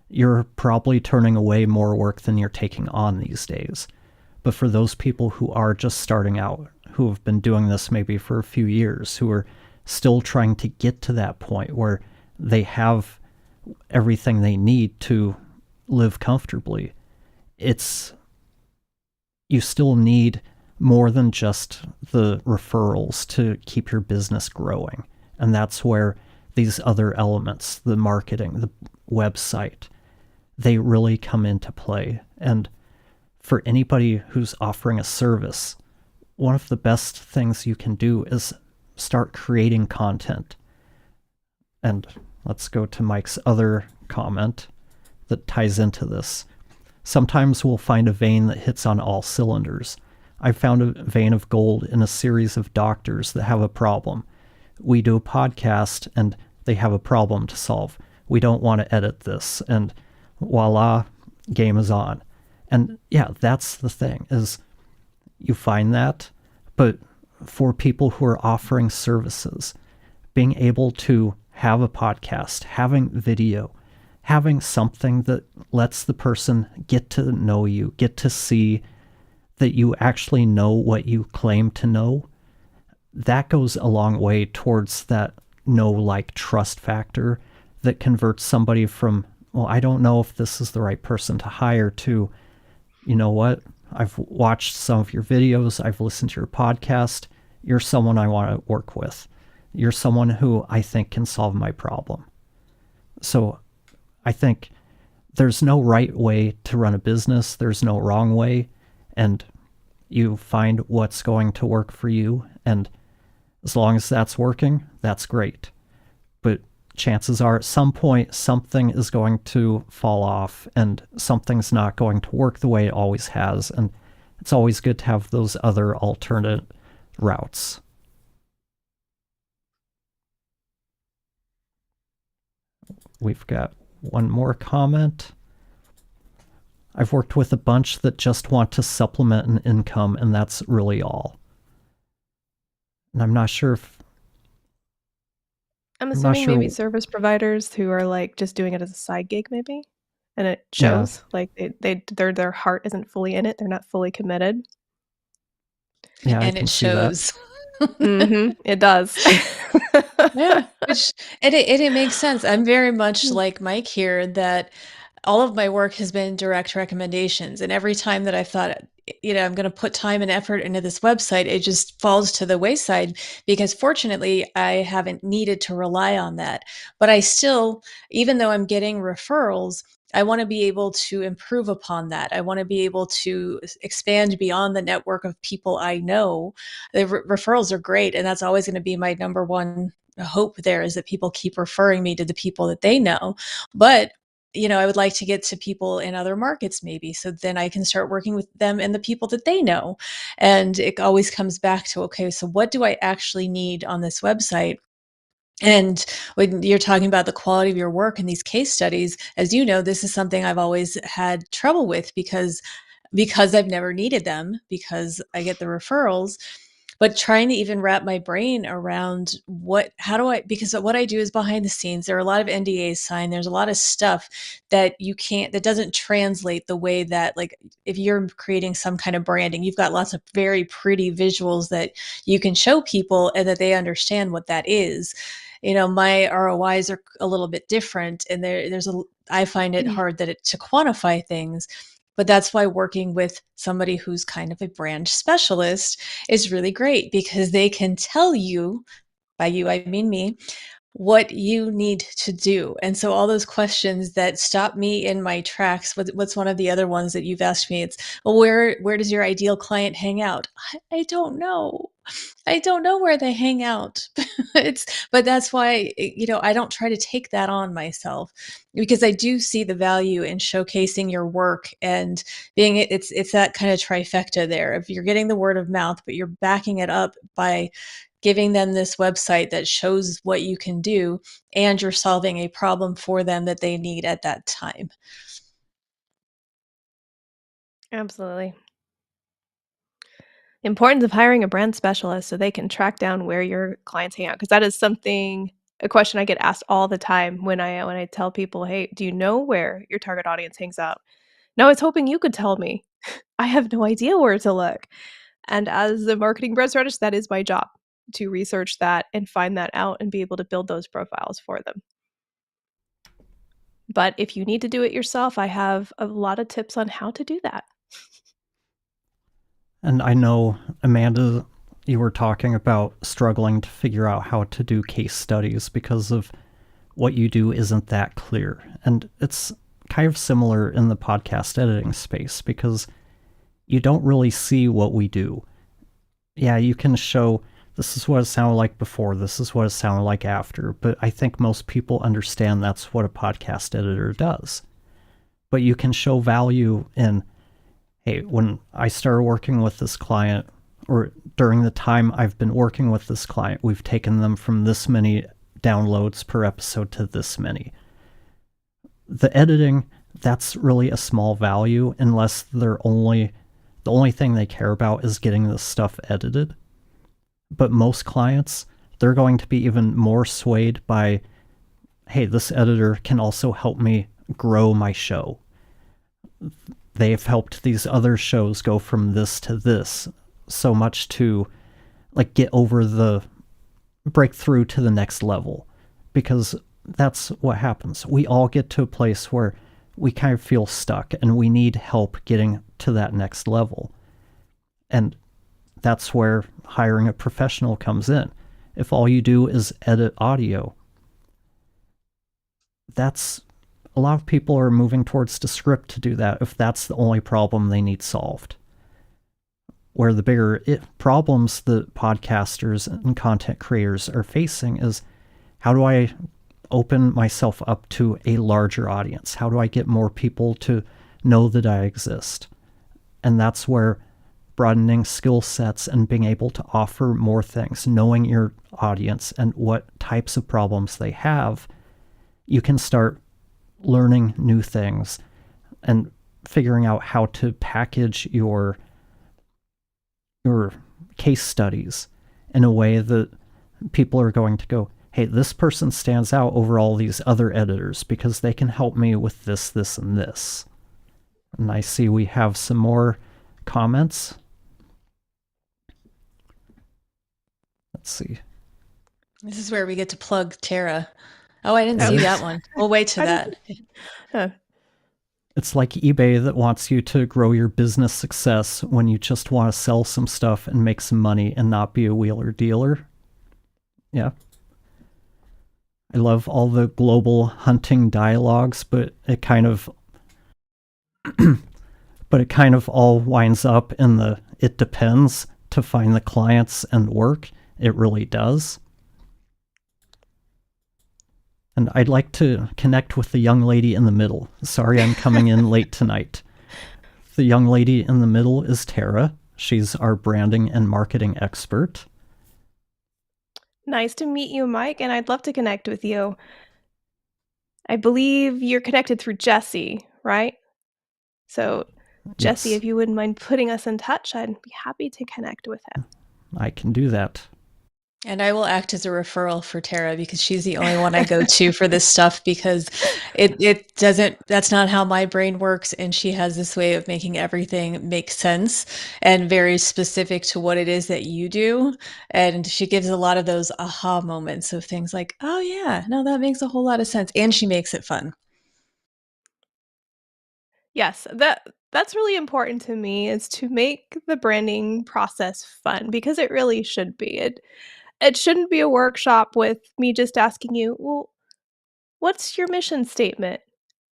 you're probably turning away more work than you're taking on these days. But for those people who are just starting out, who have been doing this maybe for a few years, who are still trying to get to that point where they have everything they need to live comfortably, you still need more than just the referrals to keep your business growing. And that's where these other elements, the marketing, the website, they really come into play. And for anybody who's offering a service, one of the best things you can do is start creating content. And let's go to Mike's other comment that ties into this. Sometimes we'll find a vein that hits on all cylinders. I found a vein of gold in a series of doctors that have a problem. We do a podcast and they have a problem to solve. We don't want to edit this, and voila, game is on. And yeah, that's the thing, is you find that, but for people who are offering services, being able to have a podcast, having video, having something that lets the person get to know you, get to see that you actually know what you claim to know, that goes a long way towards that trust factor that converts somebody from, well, I don't know if this is the right person to hire, to, you know what, I've watched some of your videos, I've listened to your podcast, you're someone I want to work with. You're someone who I think can solve my problem. So I think there's no right way to run a business. There's no wrong way. And you find what's going to work for you. And as long as that's working, that's great. But chances are at some point something is going to fall off and something's not going to work the way it always has. And it's always good to have those other alternate routes. We've got one more comment. I've worked with a bunch that just want to supplement an income, and that's really all. And I'm not sure if... I'm assuming maybe service providers who are like just doing it as a side gig, maybe, and it shows like their heart isn't fully in it. They're not fully committed. Yeah, and it shows. It does. Yeah, it makes sense. I'm very much like Mike here, that all of my work has been direct recommendations. And every time that I thought, I'm going to put time and effort into this website, it just falls to the wayside, because fortunately I haven't needed to rely on that. But I still, even though I'm getting referrals, I want to be able to improve upon that. I want to be able to expand beyond the network of people I know. The referrals are great, and that's always going to be my number one hope there, is that people keep referring me to the people that they know. But I would like to get to people in other markets maybe. So then I can start working with them and the people that they know. And it always comes back to, okay, so what do I actually need on this website? And when you're talking about the quality of your work and these case studies, as you know, this is something I've always had trouble with because I've never needed them, because I get the referrals. But trying to even wrap my brain around because what I do is behind the scenes. There are a lot of NDAs signed. There's a lot of stuff that that doesn't translate the way that, like, if you're creating some kind of branding, you've got lots of very pretty visuals that you can show people and that they understand what that is. My ROIs are a little bit different, and I find it hard to quantify things. But that's why working with somebody who's kind of a brand specialist is really great, because they can tell you, by you, I mean me, what you need to do. And so all those questions that stop me in my tracks, what's one of the other ones that you've asked me? It's, well, where does your ideal client hang out? I don't know. I don't know where they hang out. But that's why, I don't try to take that on myself, because I do see the value in showcasing your work and it's that kind of trifecta there. If you're getting the word of mouth, but you're backing it up by giving them this website that shows what you can do, and you're solving a problem for them that they need at that time. Absolutely. Importance of hiring a brand specialist so they can track down where your clients hang out, because that is a question I get asked all the time when I tell people, "Hey, do you know where your target audience hangs out?" "No, I was hoping you could tell me." I have no idea where to look. And as a marketing brand strategist, that is my job, to research that and find that out and be able to build those profiles for them. But if you need to do it yourself, I have a lot of tips on how to do that. And I know, Amanda, you were talking about struggling to figure out how to do case studies because of what you do isn't that clear. And it's kind of similar in the podcast editing space because you don't really see what we do. Yeah, you can show this is what it sounded like before, this is what it sounded like after, but I think most people understand that's what a podcast editor does. But you can show value in, hey, when I started working with this client, or during the time I've been working with this client, we've taken them from this many downloads per episode to this many. The editing, that's really a small value unless the only thing they care about is getting this stuff edited. But most clients, they're going to be even more swayed by, hey, this editor can also help me grow my show. They've helped these other shows go from this to this so much to like break through to the next level, because that's what happens. We all get to a place where we kind of feel stuck and we need help getting to that next level. And that's where hiring a professional comes in. If all you do is edit audio, a lot of people are moving towards Descript to do that if that's the only problem they need solved. Where the bigger problems that podcasters and content creators are facing is, how do I open myself up to a larger audience? How do I get more people to know that I exist? And that's where broadening skill sets and being able to offer more things, knowing your audience and what types of problems they have, you can start learning new things and figuring out how to package your case studies in a way that people are going to go, hey, this person stands out over all these other editors because they can help me with this, this, and this. And I see we have some more comments. Let's see. This is where we get to plug Tara. Oh, I didn't It see is. that one. We'll wait to I that. Huh. It's like eBay that wants you to grow your business success when you just want to sell some stuff and make some money and not be a wheeler dealer. Yeah. I love all the global hunting dialogues, but it kind of all winds up in the it depends to find the clients and work. It really does. And I'd like to connect with the young lady in the middle. Sorry, I'm coming in late tonight. The young lady in the middle is Tara. She's our branding and marketing expert. Nice to meet you, Mike, and I'd love to connect with you. I believe you're connected through Jesse, right? So, Jesse, Yes, if you wouldn't mind putting us in touch, I'd be happy to connect with him. I can do that. And I will act as a referral for Tara because she's the only one I go to for this stuff because it doesn't, that's not how my brain works. And she has this way of making everything make sense and very specific to what it is that you do. And she gives a lot of those aha moments of things like, oh yeah, no, that makes a whole lot of sense. And she makes it fun. Yes, that's really important to me is to make the branding process fun because it really should be. It shouldn't be a workshop with me just asking you, "Well, what's your mission statement?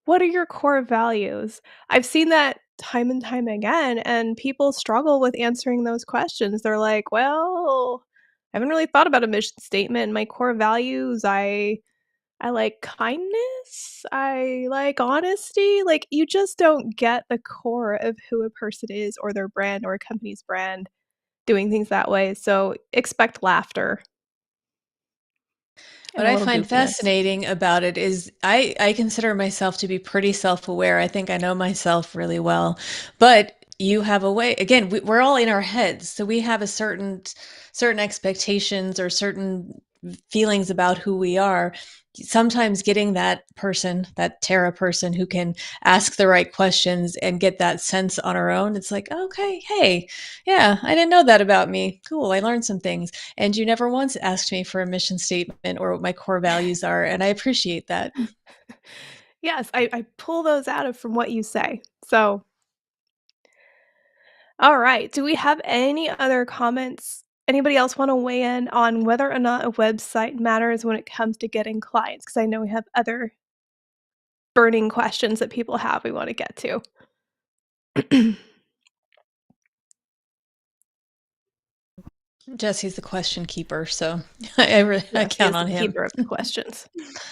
What are your core values?" I've seen that time and time again, and people struggle with answering those questions. They're like, "Well, I haven't really thought about a mission statement. My core values, I like kindness, I like honesty." Like, you just don't get the core of who a person is or their brand or a company's brand doing things that way, so expect laughter and What a I little find goofiness. fascinating about it is I consider myself to be pretty self-aware. I think I know myself really well. But you have a way, again, we're all in our heads. So we have a certain expectations or certain feelings about who we are. Sometimes getting that person, that Tara person who can ask the right questions and get that sense on our own, it's like, okay, hey, yeah, I didn't know that about me. Cool, I learned some things. And you never once asked me for a mission statement or what my core values are, and I appreciate that. Yes, I pull those out of from what you say. So, alright, do we have any other comments? Anybody else wanna weigh in on whether or not a website matters when it comes to getting clients? Because I know we have other burning questions that people have we wanna get to. Jesse's the question keeper, so I Yes, he count is the on him. keeper of the questions.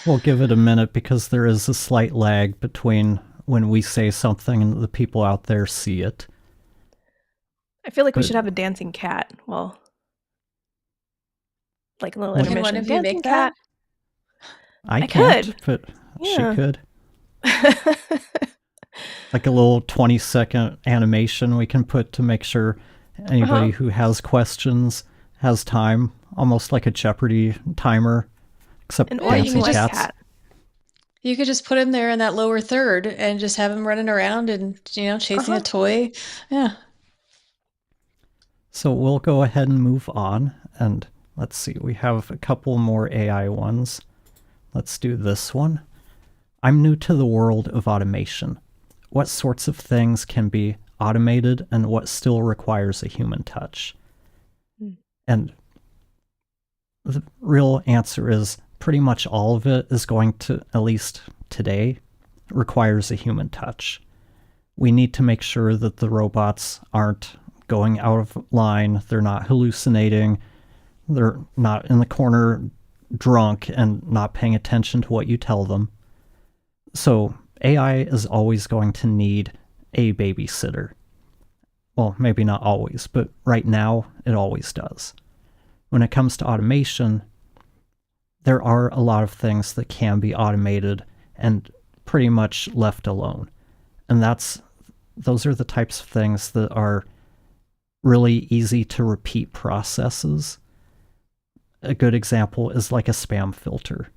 We'll give it a minute because there is a slight lag between when we say something and the people out there see it. I feel like we But should have a dancing cat. Well, like a little well, Can one intermission. of you Dancing make that? cat. I I can't, could. but she Yeah. could. Like a little 20-second animation we can put to make sure Uh-huh. anybody who has questions has time, almost like a Jeopardy timer, An except Yeah, dancing cats. cat. you could just put him there in that lower third and just have him running around and chasing a Uh-huh. toy. Yeah. So we'll go ahead and move on. And let's see, we have a couple more AI ones. Let's do this one. I'm new to the world of automation. What sorts of things can be automated and what still requires a human touch? Mm. And the real answer is pretty much all of it is going to, at least today, requires a human touch. We need to make sure that the robots aren't going out of line, they're not hallucinating, they're not in the corner drunk and not paying attention to what you tell them. So AI is always going to need a babysitter. Well, maybe not always, but right now it always does. When it comes to automation, there are a lot of things that can be automated and pretty much left alone. And those are the types of things that are really easy to repeat processes. A good example is like a spam filter.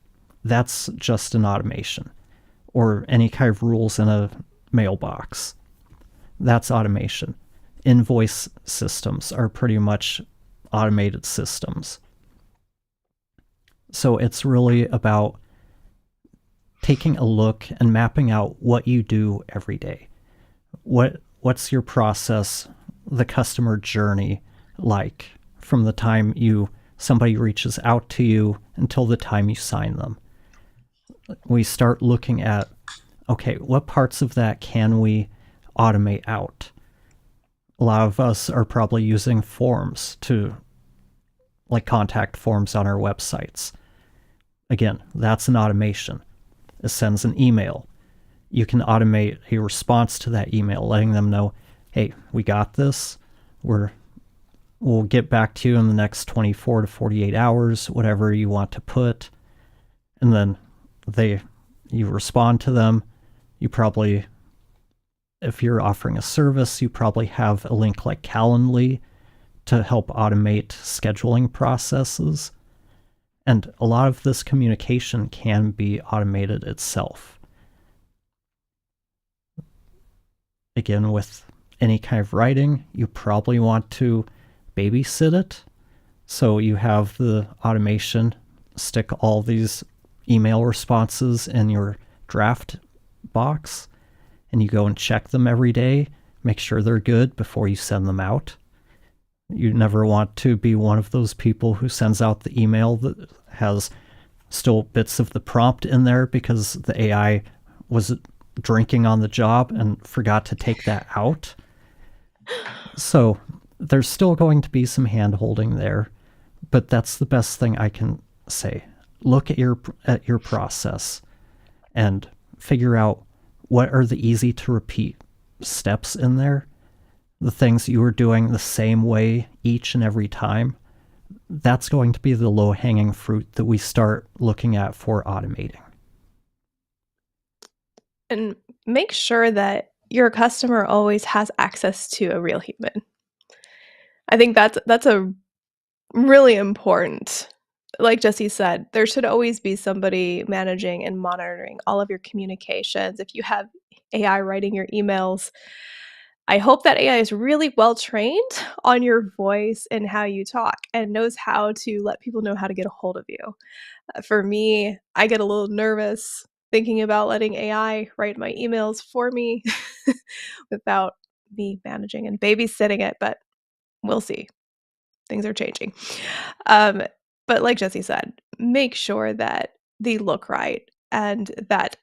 That's just an automation. Or any kind of rules in a mailbox. That's automation. Invoice systems are pretty much automated systems. So it's really about taking a look and mapping out what you do every day. What's your process, the customer journey like from the time somebody reaches out to you until the time you sign them? We start looking at, okay, what parts of that can we automate out? A lot of us are probably using forms like contact forms on our websites. Again, that's an automation. It sends an email. You can automate a response to that email, letting them know, hey, we got this. We'll get back to you in the next 24 to 48 hours, whatever you want to put. And then you respond to them. You probably, if you're offering a service, you probably have a link like Calendly to help automate scheduling processes. And a lot of this communication can be automated itself. Again, with any kind of writing, you probably want to babysit it. So you have the automation stick all these email responses in your draft box, and you go and check them every day, make sure they're good before you send them out. You never want to be one of those people who sends out the email that has still bits of the prompt in there because the AI was drinking on the job and forgot to take that out. So there's still going to be some hand-holding there, but that's the best thing I can say. Look at your process and figure out what are the easy to repeat steps in there, the things you are doing the same way each and every time. That's going to be the low-hanging fruit that we start looking at for automating. And make sure that your customer always has access to a real human. I think that's a really important. Like Jesse said, there should always be somebody managing and monitoring all of your communications. If you have AI writing your emails, I hope that AI is really well trained on your voice and how you talk and knows how to let people know how to get a hold of you. For me, I get a little nervous thinking about letting AI write my emails for me without me managing and babysitting it, but we'll see. Things are changing. Um, but like Jesse said, make sure that they look right and that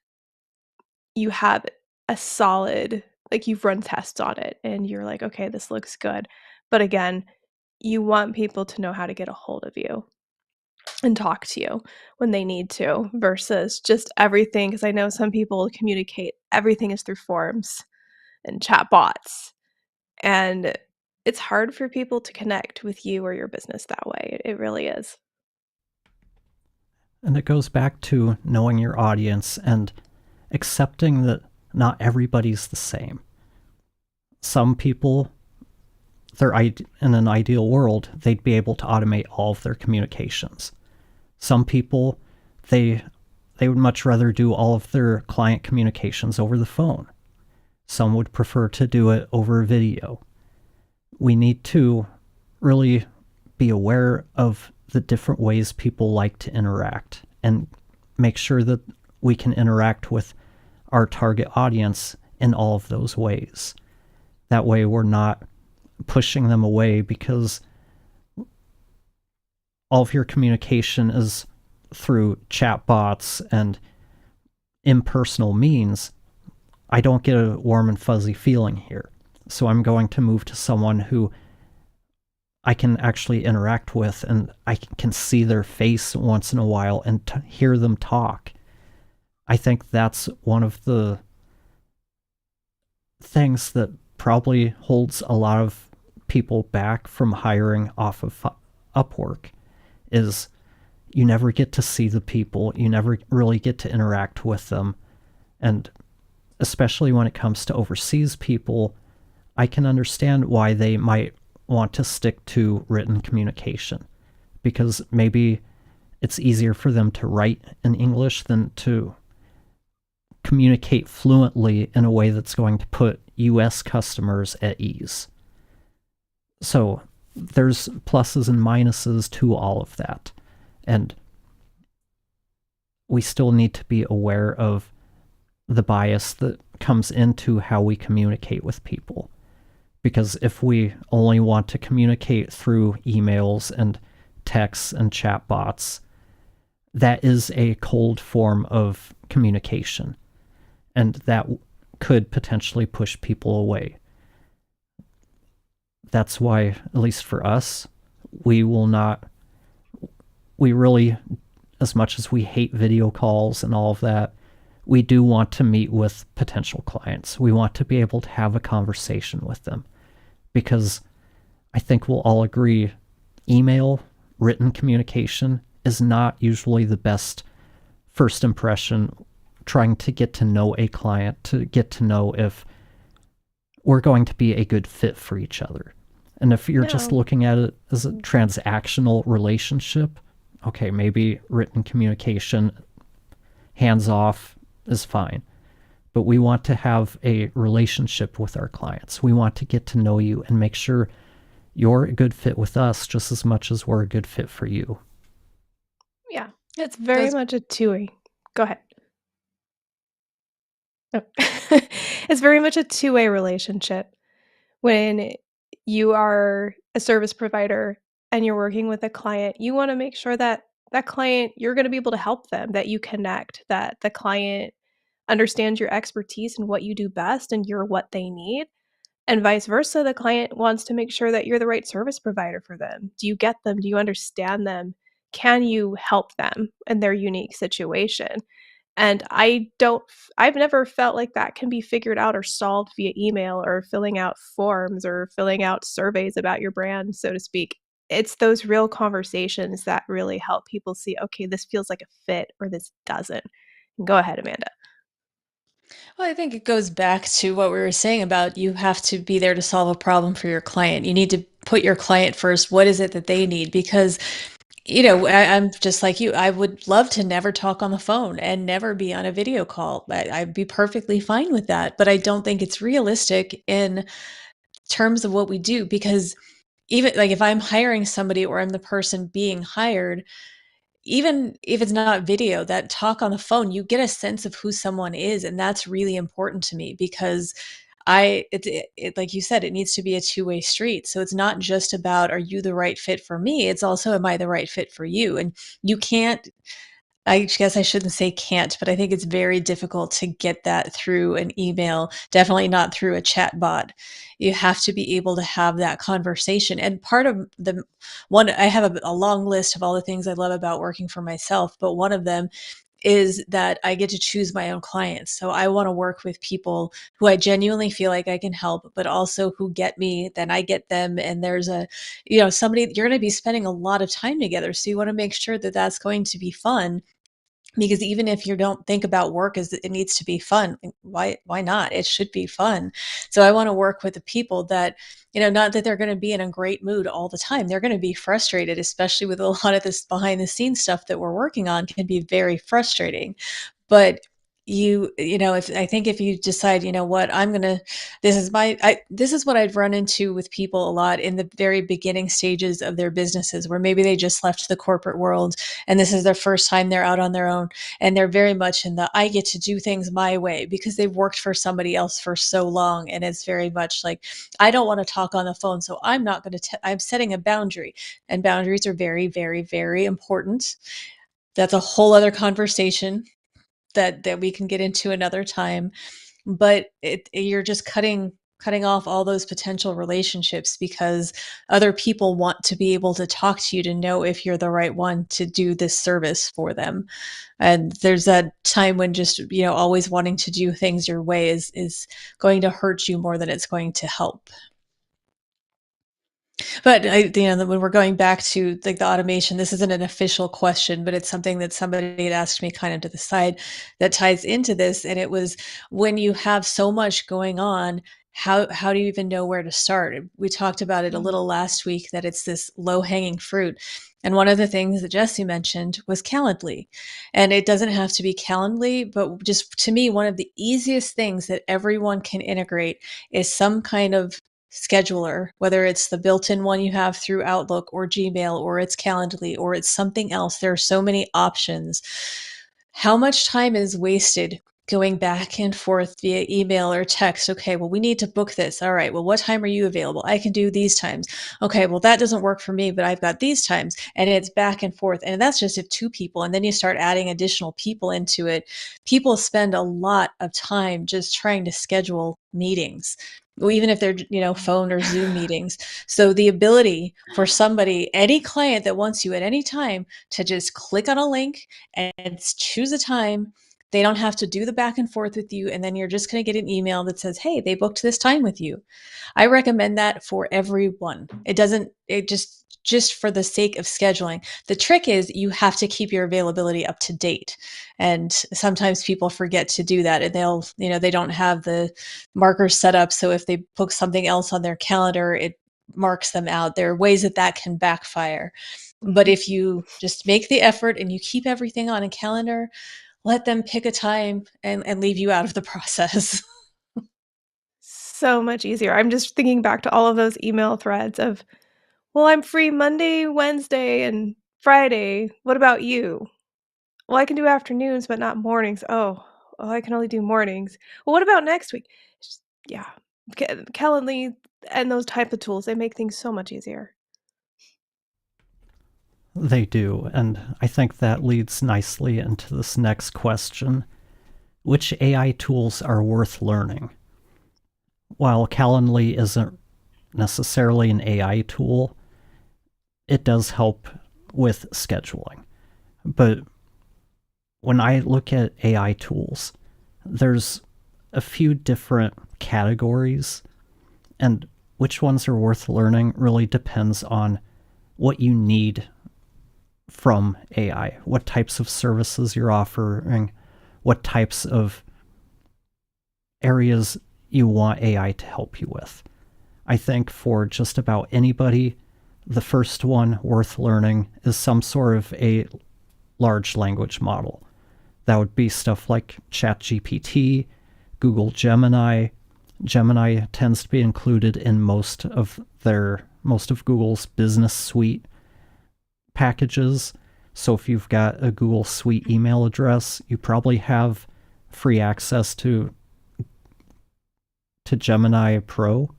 you have a solid, like you've run tests on it and you're like, okay, this looks good. But again, you want people to know how to get a hold of you and talk to you when they need to versus just everything. Because I know some people communicate, everything is through forms and chat bots. And it's hard for people to connect with you or your business that way. It really is. And it goes back to knowing your audience and accepting that not everybody's the same. Some people, in an ideal world, they'd be able to automate all of their communications. Some people, they would much rather do all of their client communications over the phone. Some would prefer to do it over video. We need to really be aware of the different ways people like to interact and make sure that we can interact with our target audience in all of those ways. That way we're not pushing them away because all of your communication is through chatbots and impersonal means. I don't get a warm and fuzzy feeling here. So I'm going to move to someone who I can actually interact with and I can see their face once in a while and hear them talk. I think that's one of the things that probably holds a lot of people back from hiring off of Upwork is you never get to see the people. You never really get to interact with them. And especially when it comes to overseas people, I can understand why they might want to stick to written communication because maybe it's easier for them to write in English than to communicate fluently in a way that's going to put US customers at ease. So there's pluses and minuses to all of that. And we still need to be aware of the bias that comes into how we communicate with people. Because if we only want to communicate through emails and texts and chatbots, that is a cold form of communication. And that could potentially push people away. That's why, at least for us, we really as much as we hate video calls and all of that, we do want to meet with potential clients. We want to be able to have a conversation with them because I think we'll all agree email, written communication is not usually the best first impression trying to get to know a client, to get to know if we're going to be a good fit for each other. And if you're just No. looking at it as a transactional relationship, okay, maybe written communication, hands off, is fine. But we want to have a relationship with our clients. We want to get to know you and make sure you're a good fit with us just as much as we're a good fit for you. Yeah. It's very Goes much a two-way. Go ahead. Oh. It's very much a two-way relationship. When you are a service provider and you're working with a client, you wanna make sure that that client you're gonna be able to help them, that you connect, that the client understands your expertise and what you do best and you're what they need, and vice versa, the client wants to make sure that you're the right service provider for them. Do you get them? Do you understand them? Can you help them in their unique situation? And I've never felt like that can be figured out or solved via email or filling out forms or filling out surveys about your brand, so to speak. It's those real conversations that really help people see, "Okay, this feels like a fit," or "This doesn't." Go ahead, Amanda. Well, I think it goes back to what we were saying about you have to be there to solve a problem for your client. You need to put your client first. What is it that they need? Because, I'm just like you. I would love to never talk on the phone and never be on a video call. I'd be perfectly fine with that. But I don't think it's realistic in terms of what we do because even like if I'm hiring somebody or I'm the person being hired, even if it's not video, that talk on the phone, you get a sense of who someone is, and that's really important to me because like you said, it needs to be a two-way street. So it's not just about, are you the right fit for me? It's also, am I the right fit for you? And you can't I guess I shouldn't say can't, but I think it's very difficult to get that through an email, definitely not through a chat bot. You have to be able to have that conversation. And part of the one, I have a long list of all the things I love about working for myself, but one of them is that I get to choose my own clients. So I want to work with people who I genuinely feel like I can help, but also who get me, then I get them. And there's somebody you're going to be spending a lot of time together. So you want to make sure that that's going to be fun because even if you don't think about work as it needs to be fun, why not? It should be fun. So I want to work with the people that, not that they're going to be in a great mood all the time. They're going to be frustrated, especially with a lot of this behind the scenes stuff that we're working on can be very frustrating. But if I think if you decide, what, this is what I've run into with people a lot in the very beginning stages of their businesses where maybe they just left the corporate world and this is their first time they're out on their own and they're very much in the I get to do things my way because they've worked for somebody else for so long, and it's very much like I don't want to talk on the phone, so I'm not going to I'm setting a boundary, and boundaries are very, very, very important. That's a whole other conversation that we can get into another time. But you're just cutting off all those potential relationships because other people want to be able to talk to you to know if you're the right one to do this service for them. And there's that time when just always wanting to do things your way is going to hurt you more than it's going to help. But when we're going back to like the automation, this isn't an official question, but it's something that somebody had asked me kind of to the side that ties into this. And it was, when you have so much going on, how do you even know where to start? We talked about it a Mhm. little last week that it's this low hanging fruit. And one of the things that Jesse mentioned was Calendly. And it doesn't have to be Calendly, but just to me, one of the easiest things that everyone can integrate is some kind of scheduler, whether it's the built-in one you have through Outlook or Gmail, or it's Calendly, or it's something else. There are so many options. How much time is wasted going back and forth via email or text. Okay, well, we need to book this. All right, well, what time are you available? I can do these times. Okay, well, that doesn't work for me, but I've got these times. And it's back and forth. And that's just if two people. And then you start adding additional people into it. People spend a lot of time just trying to schedule meetings, even if they're, phone or Zoom meetings. So the ability for somebody, any client that wants you at any time, to just click on a link and choose a time. They don't have to do the back and forth with you. And then you're just going to get an email that says, hey, they booked this time with you. I recommend that for everyone. It just for the sake of scheduling. The trick is you have to keep your availability up to date. And sometimes people forget to do that, and they don't have the markers set up. So if they book something else on their calendar, it marks them out. There are ways that can backfire. But if you just make the effort and you keep everything on a calendar, let them pick a time and leave you out of the process. So much easier. I'm just thinking back to all of those email threads of, well, I'm free Monday, Wednesday, and Friday. What about you? Well, I can do afternoons, but not mornings. Oh, I can only do mornings. Well, what about next week? Yeah, Calendly and those type of tools, they make things so much easier. They do, and I think that leads nicely into this next question. Which AI tools are worth learning? While Calendly isn't necessarily an AI tool, it does help with scheduling. But when I look at AI tools, there's a few different categories, and which ones are worth learning really depends on what you need from AI, what types of services you're offering, what types of areas you want AI to help you with. I think for just about anybody, the first one worth learning is some sort of a large language model. That would be stuff like ChatGPT, Google Gemini. Gemini tends to be included in most of Google's business suite packages. So if you've got a Google Suite email address, you probably have free access to Gemini Pro.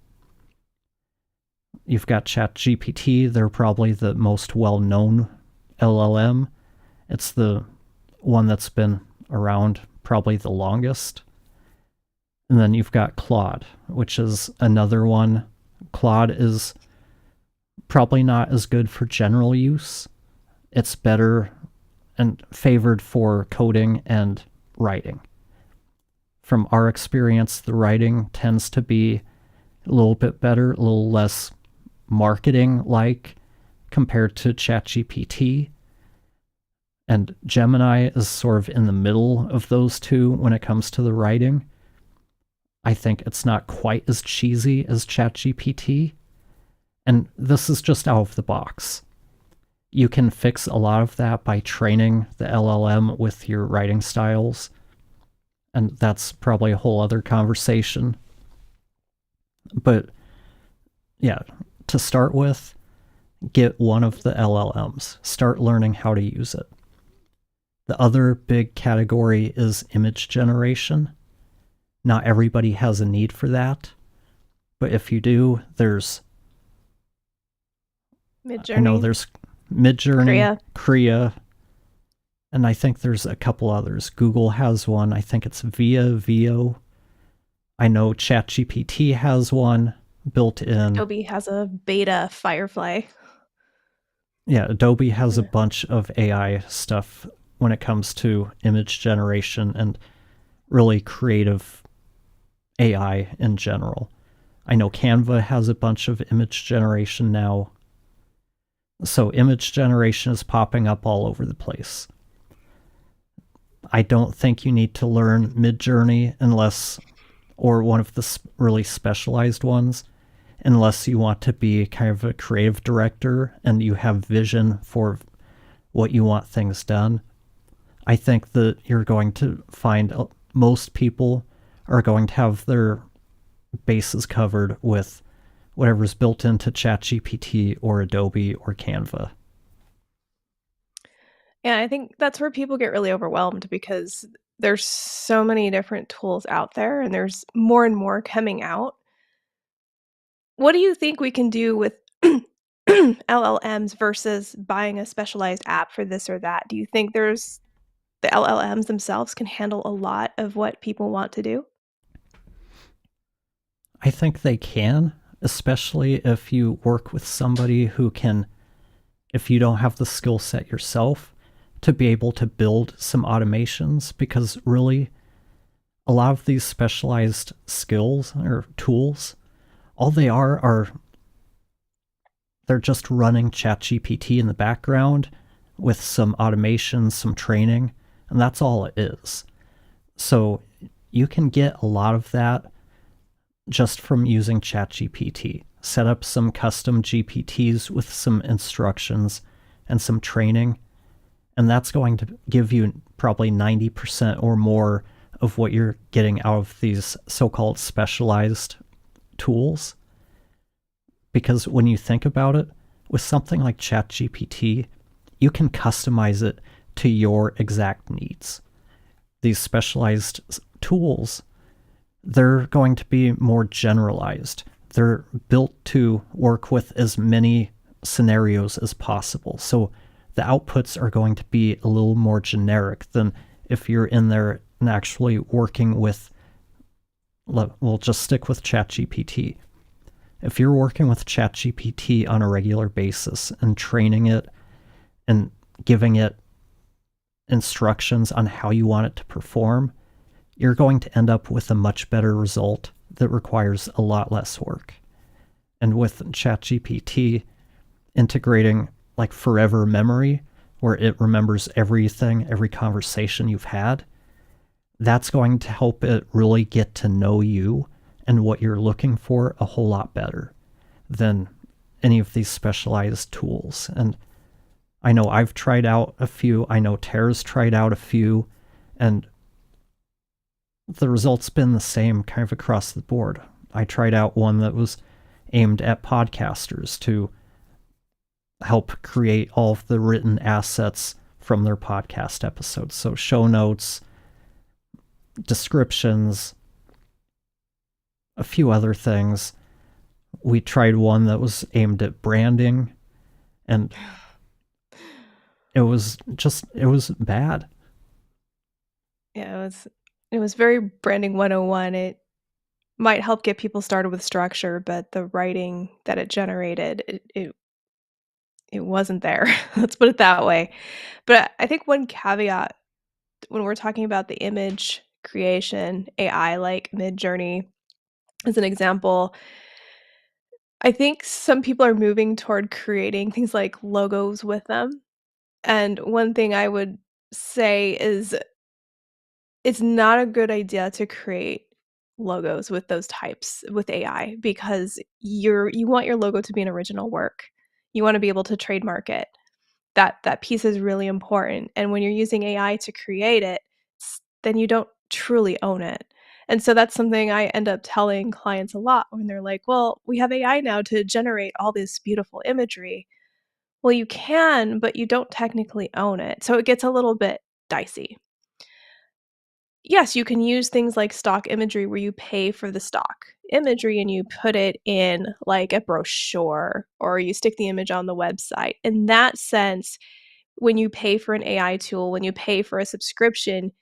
You've got ChatGPT. They're probably the most well-known LLM. It's the one that's been around probably the longest. And then you've got Claude, which is another one. Claude is probably not as good for general use. It's better and favored for coding and writing. From our experience, the writing tends to be a little bit better, a little less marketing-like compared to ChatGPT. And Gemini is sort of in the middle of those two when it comes to the writing. I think it's not quite as cheesy as ChatGPT. And this is just out of the box. You can fix a lot of that by training the LLM with your writing styles. And that's probably a whole other conversation. But yeah, to start with, get one of the LLMs. Start learning how to use it. The other big category is image generation. Not everybody has a need for that. But if you do, there's Midjourney. I know there's Midjourney, Kriya, and I think there's a couple others. Google has one. I think it's Veo. I know ChatGPT has one built in. Adobe has a beta Firefly. Yeah, Adobe has a bunch of AI stuff when it comes to image generation and really creative AI in general. I know Canva has a bunch of image generation now. So image generation is popping up all over the place. I don't think you need to learn Midjourney or one of the really specialized ones, unless you want to be kind of a creative director and you have vision for what you want things done. I think that you're going to find most people are going to have their bases covered with whatever's built into ChatGPT or Adobe or Canva. Yeah, I think that's where people get really overwhelmed because There's so many different tools out there, and there's more and more coming out. What do you think we can do with LLMs versus buying a specialized app for this or that? Do you think there's the LLMs themselves can handle a lot of what people want to do? I think they can, especially if you work with somebody who can, if you don't have the skill set yourself, to be able to build some automations, because really a lot of these specialized skills or tools, all they are they're just running ChatGPT in the background with some automation, some training, and that's all it is. So you can get a lot of that just from using ChatGPT. Set up some custom GPTs with some instructions and some training, and that's going to give you probably 90% or more of what you're getting out of these so-called specialized tools. Because when you think about it, with something like ChatGPT, you can customize it to your exact needs. These specialized tools, they're going to be more generalized. They're built to work with as many scenarios as possible. So the outputs are going to be a little more generic than if you're in there and actually working with, we'll just stick with ChatGPT. If you're working with ChatGPT on a regular basis and training it and giving it instructions on how you want it to perform, you're going to end up with a much better result that requires a lot less work. And with ChatGPT integrating like forever memory, where it remembers everything, every conversation you've had, that's going to help it really get to know you and what you're looking for a whole lot better than any of these specialized tools. And I know I've tried out a few, I know Tara's tried out a few, and the results been the same kind of across the board. I tried out one that was aimed at podcasters to help create all of the written assets from their podcast episodes. So show notes, descriptions, a few other things. We tried one that was aimed at branding, and it was bad. Yeah, it was very branding 101. It might help get people started with structure, but the writing that it generated, it wasn't there. Let's put it that way. But I think one caveat when we're talking about the image creation, AI like Midjourney as an example, I think some people are moving toward creating things like logos with them. And one thing I would say is it's not a good idea to create logos with those types with AI because you want your logo to be an original work. You wanna be able to trademark it. That piece is really important, and when you're using AI to create it, then you don't truly own it. And so that's something I end up telling clients a lot when they're like, "Well, we have AI now to generate all this beautiful imagery." Well, you can, but you don't technically own it, so it gets a little bit dicey. Yes, you can use things like stock imagery where you pay for the stock imagery and you put it in like a brochure or you stick the image on the website. In that sense, when you pay for an AI tool, when you pay for a subscription,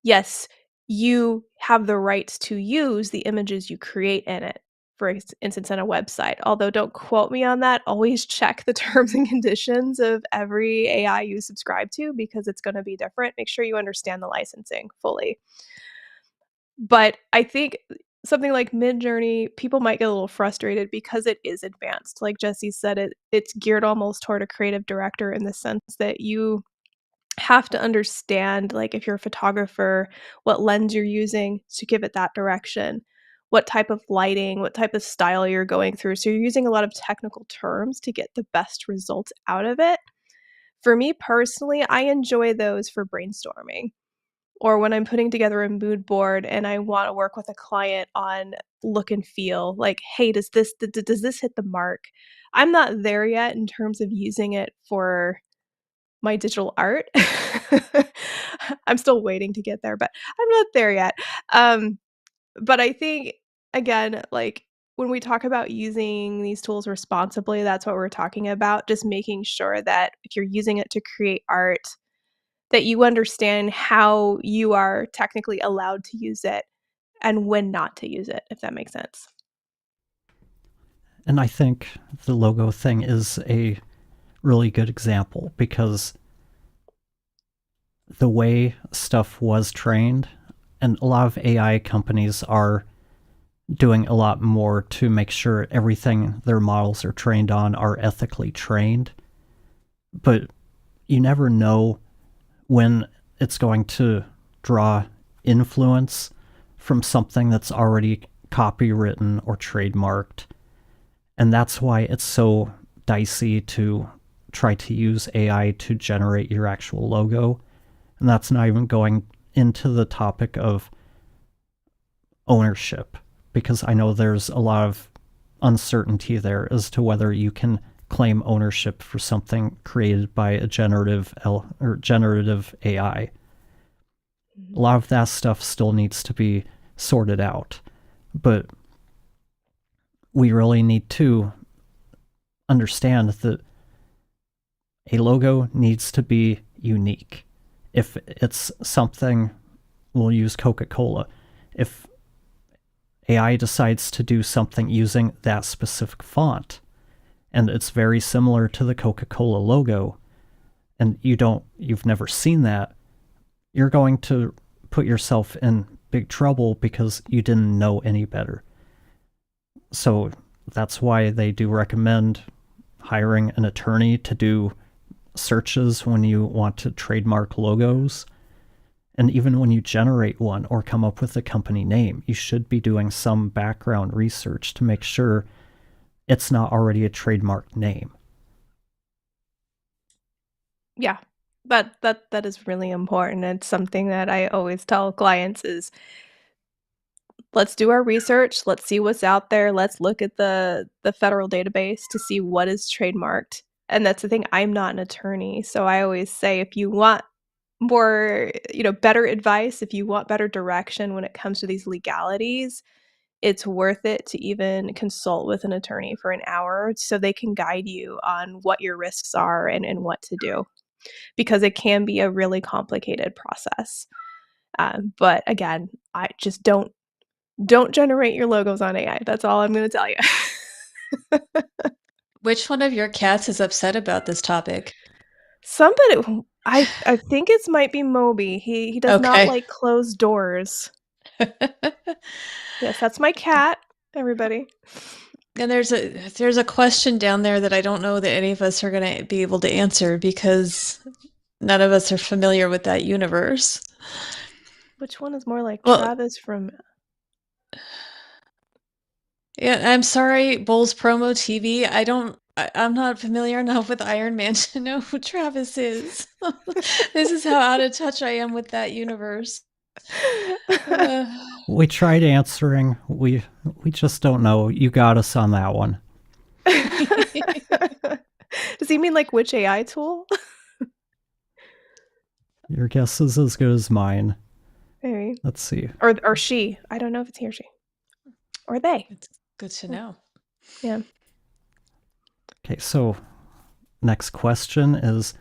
yes, you have the rights to use the images you create in it, for instance, on a website. Although don't quote me on that, always check the terms and conditions of every AI you subscribe to because it's going to be different. Make sure you understand the licensing fully. But I think something like Midjourney, people might get a little frustrated because it is advanced. Like Jesse said, it's geared almost toward a creative director in the sense that you have to understand, like, if you're a photographer, what lens you're using to give it that direction, what type of lighting, what type of style you're going through. So you're using a lot of technical terms to get the best results out of it. For me personally, I enjoy those for brainstorming or when I'm putting together a mood board and I wanna work with a client on look and feel, like, "Hey, does this hit the mark?" I'm not there yet in terms of using it for my digital art. I'm still waiting to get there, but I'm not there yet. Um, but I think, again, like, when we talk about using these tools responsibly, that's what we're talking about, just making sure that if you're using it to create art, that you understand how you are technically allowed to use it and when not to use it, if that makes sense. And I think the logo thing is a really good example because the way stuff was trained, and a lot of AI companies are doing a lot more to make sure everything their models are trained on are ethically trained. But you never know when it's going to draw influence from something that's already copywritten or trademarked. And that's why it's so dicey to try to use AI to generate your actual logo. And that's not even going into the topic of ownership, because I know there's a lot of uncertainty there as to whether you can claim ownership for something created by a generative AI. A lot of that stuff still needs to be sorted out, but we really need to understand that a logo needs to be unique. If it's something, we'll use Coca-Cola. If AI decides to do something using that specific font, and it's very similar to the Coca-Cola logo, and you've never seen that, you're going to put yourself in big trouble because you didn't know any better. So that's why they do recommend hiring an attorney to do searches when you want to trademark logos. And even when you generate one or come up with a company name, you should be doing some background research to make sure it's not already a trademarked name. Yeah. That is really important. It's something that I always tell clients is, let's do our research, let's see what's out there, let's look at the federal database to see what is trademarked. And that's the thing, I'm not an attorney, so I always say if you want more, better advice, if you want better direction when it comes to these legalities, it's worth it to even consult with an attorney for an hour so they can guide you on what your risks are and what to do, because it can be a really complicated process. But again, I just don't generate your logos on AI. That's all I'm going to tell you. Which one of your cats is upset about this topic? Somebody, I think it might be Moby. He does not Okay. like closed doors. Yes, that's my cat, everybody. And there's a question down there that I don't know that any of us are going to be able to answer because none of us are familiar with that universe. Which one is more like Well, Travis from yeah, I'm sorry, Bulls Promo TV. I'm not familiar enough with Iron Man to know who Travis is. This is how out of touch I am with that universe. Uh, We tried answering. We just don't know. You got us on that one. Does he mean like which AI tool? Your guess is as good as mine. Maybe. Let's see. Or she. I don't know if it's he or she. Or they. it's good to know. Yeah. Okay, so next question is,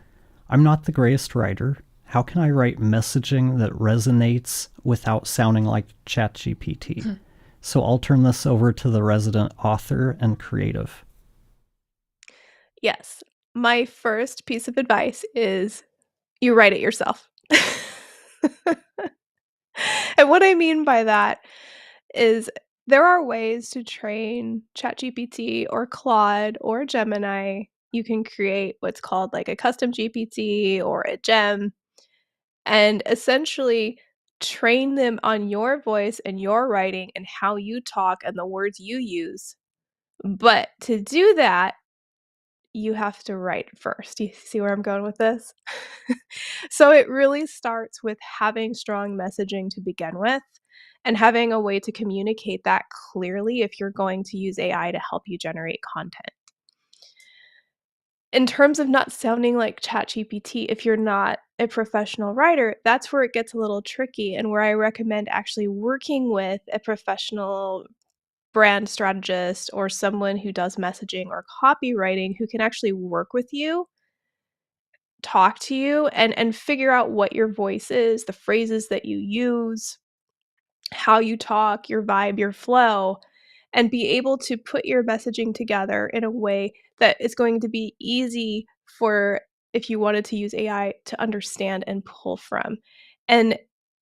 I'm not the greatest writer. How can I write messaging that resonates without sounding like ChatGPT? So I'll turn this over to the resident author and creative. Yes. My first piece of advice is you write it yourself. And what I mean by that is there are ways to train ChatGPT or Claude or Gemini. You can create what's called like a custom GPT or a gem and essentially train them on your voice and your writing and how you talk and the words you use. But to do that, you have to write first. You see where I'm going with this? So it really starts with having strong messaging to begin with and having a way to communicate that clearly if you're going to use AI to help you generate content. in terms of not sounding like ChatGPT, if you're not a professional writer, that's where it gets a little tricky and where I recommend actually working with a professional brand strategist or someone who does messaging or copywriting who can actually work with you, talk to you, and figure out what your voice is, the phrases that you use, how you talk, your vibe, your flow, and be able to put your messaging together in a way that is going to be easy for if you wanted to use AI to understand and pull from. And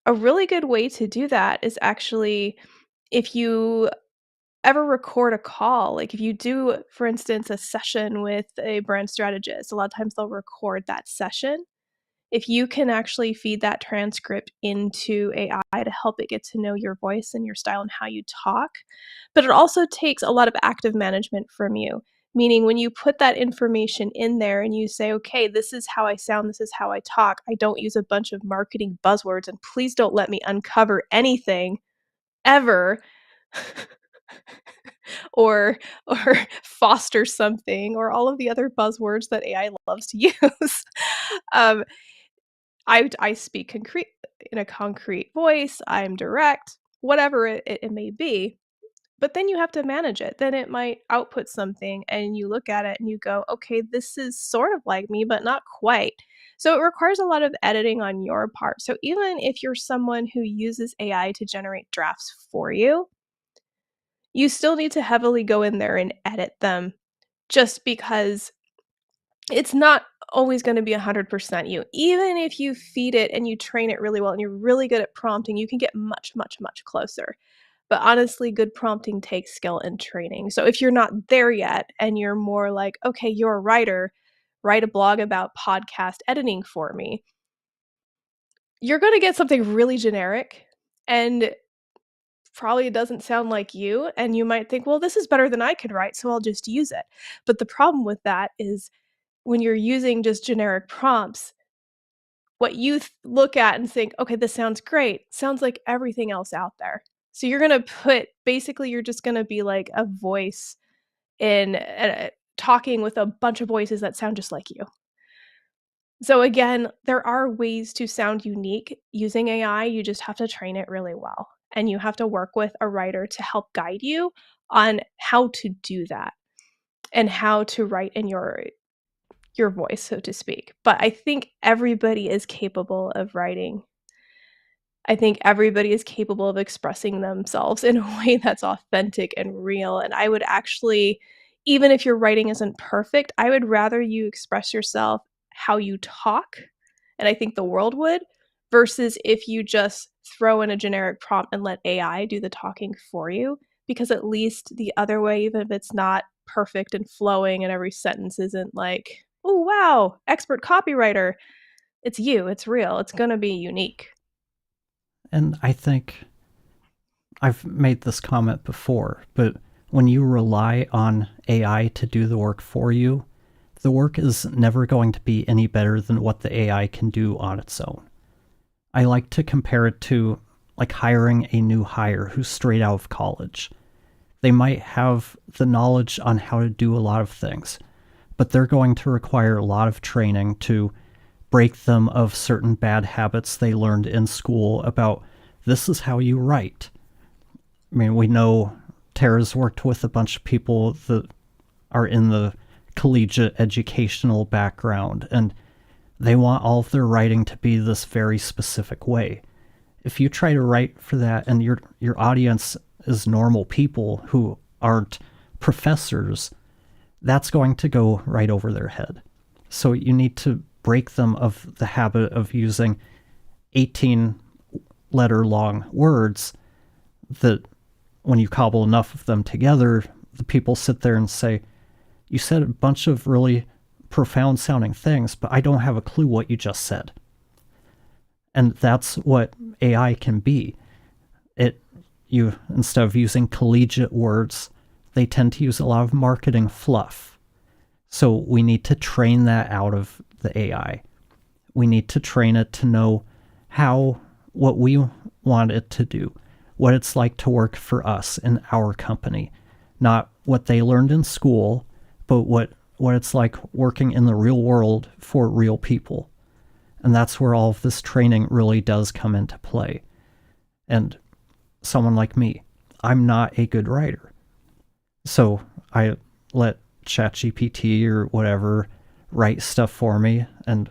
a really good way to do that is actually if you ever record a call, like if you do, for instance, a session with a brand strategist, a lot of times they'll record that session. If you can actually feed that transcript into AI to help it get to know your voice and your style and how you talk, but it also takes a lot of active management from you. Meaning, when you put that information in there and you say, okay, this is how I sound, this is how I talk, I don't use a bunch of marketing buzzwords, and please don't let me uncover anything ever or or foster something or all of the other buzzwords that AI loves to use. um, I speak concrete in a concrete voice, I'm direct, whatever it may be, but then you have to manage it. Then it might output something and you look at it and you go, "Okay, this is sort of like me, but not quite." So it requires a lot of editing on your part. So even if you're someone who uses AI to generate drafts for you still need to heavily go in there and edit them just because it's not always gonna be 100% you. Even if you feed it and you train it really well and you're really good at prompting, you can get much, much, much closer. But honestly, good prompting takes skill and training. So if you're not there yet and you're more like, "Okay, you're a writer, write a blog about podcast editing for me," you're gonna get something really generic and probably doesn't sound like you, and you might think, "Well, this is better than I could write, so I'll just use it." But the problem with that is when you're using just generic prompts, what you look at and think, "Okay, this sounds great," sounds like everything else out there. So you're gonna put basically, you're just gonna be like a voice in talking with a bunch of voices that sound just like you. So again, there are ways to sound unique using AI, you just have to train it really well, and you have to work with a writer to help guide you on how to do that and how to write in your voice, so to speak. But I think everybody is capable of writing. I think everybody is capable of expressing themselves in a way that's authentic and real, and I would actually, even if your writing isn't perfect, I would rather you express yourself how you talk, and I think the world would, versus if you just throw in a generic prompt and let AI do the talking for you, because at least the other way, even if it's not perfect and flowing and every sentence isn't like, "Oh, wow, expert copywriter," it's you, it's real, it's gonna be unique. And I think I've made this comment before, but when you rely on AI to do the work for you, the work is never going to be any better than what the AI can do on its own. I like to compare it to like hiring a new hire who's straight out of college. They might have the knowledge on how to do a lot of things, but they're going to require a lot of training to break them of certain bad habits they learned in school about this is how you write. I mean, we know Tara's worked with a bunch of people that are in the collegiate educational background, and they want all of their writing to be this very specific way. If you try to write for that and your audience is normal people who aren't professors, that's going to go right over their head. So you need to break them of the habit of using 18 letter long words that when you cobble enough of them together, the people sit there and say, "You said a bunch of really profound sounding things, but I don't have a clue what you just said." And that's what AI can be. You instead of using collegiate words, they tend to use a lot of marketing fluff. So we need to train that out of the AI. We need to train it to know what we want it to do, what it's like to work for us in our company, not what they learned in school, but what what it's like working in the real world for real people. And that's where all of this training really does come into play. And someone like me, I'm not a good writer. So I let ChatGPT or whatever write stuff for me, and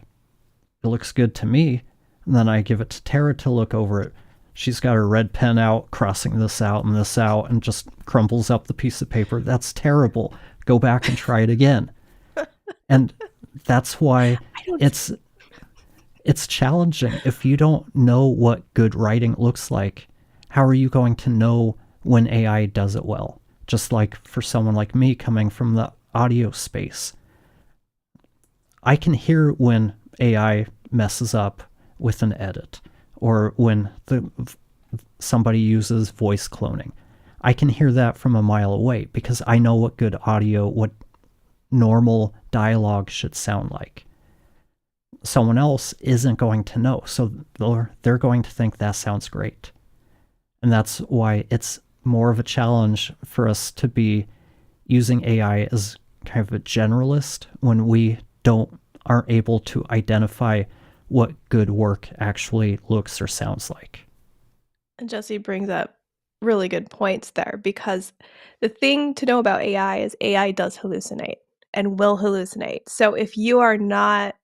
it looks good to me. And then I give it to Tara to look over it. She's got her red pen out, crossing this out, and just crumbles up the piece of paper. That's terrible. Go back and try it again. And that's why it's challenging. If you don't know what good writing looks like, how are you going to know when AI does it well? Just like for someone like me coming from the audio space, I can hear when AI messes up with an edit, or when somebody uses voice cloning. I can hear that from a mile away because I know what good audio, what normal dialogue should sound like. Someone else isn't going to know, so they're going to think that sounds great. And that's why it's more of a challenge for us to be using AI as kind of a generalist when we aren't able to identify what good work actually looks or sounds like. And Jesse brings up really good points there, because the thing to know about AI is AI does hallucinate and will hallucinate. So if you are not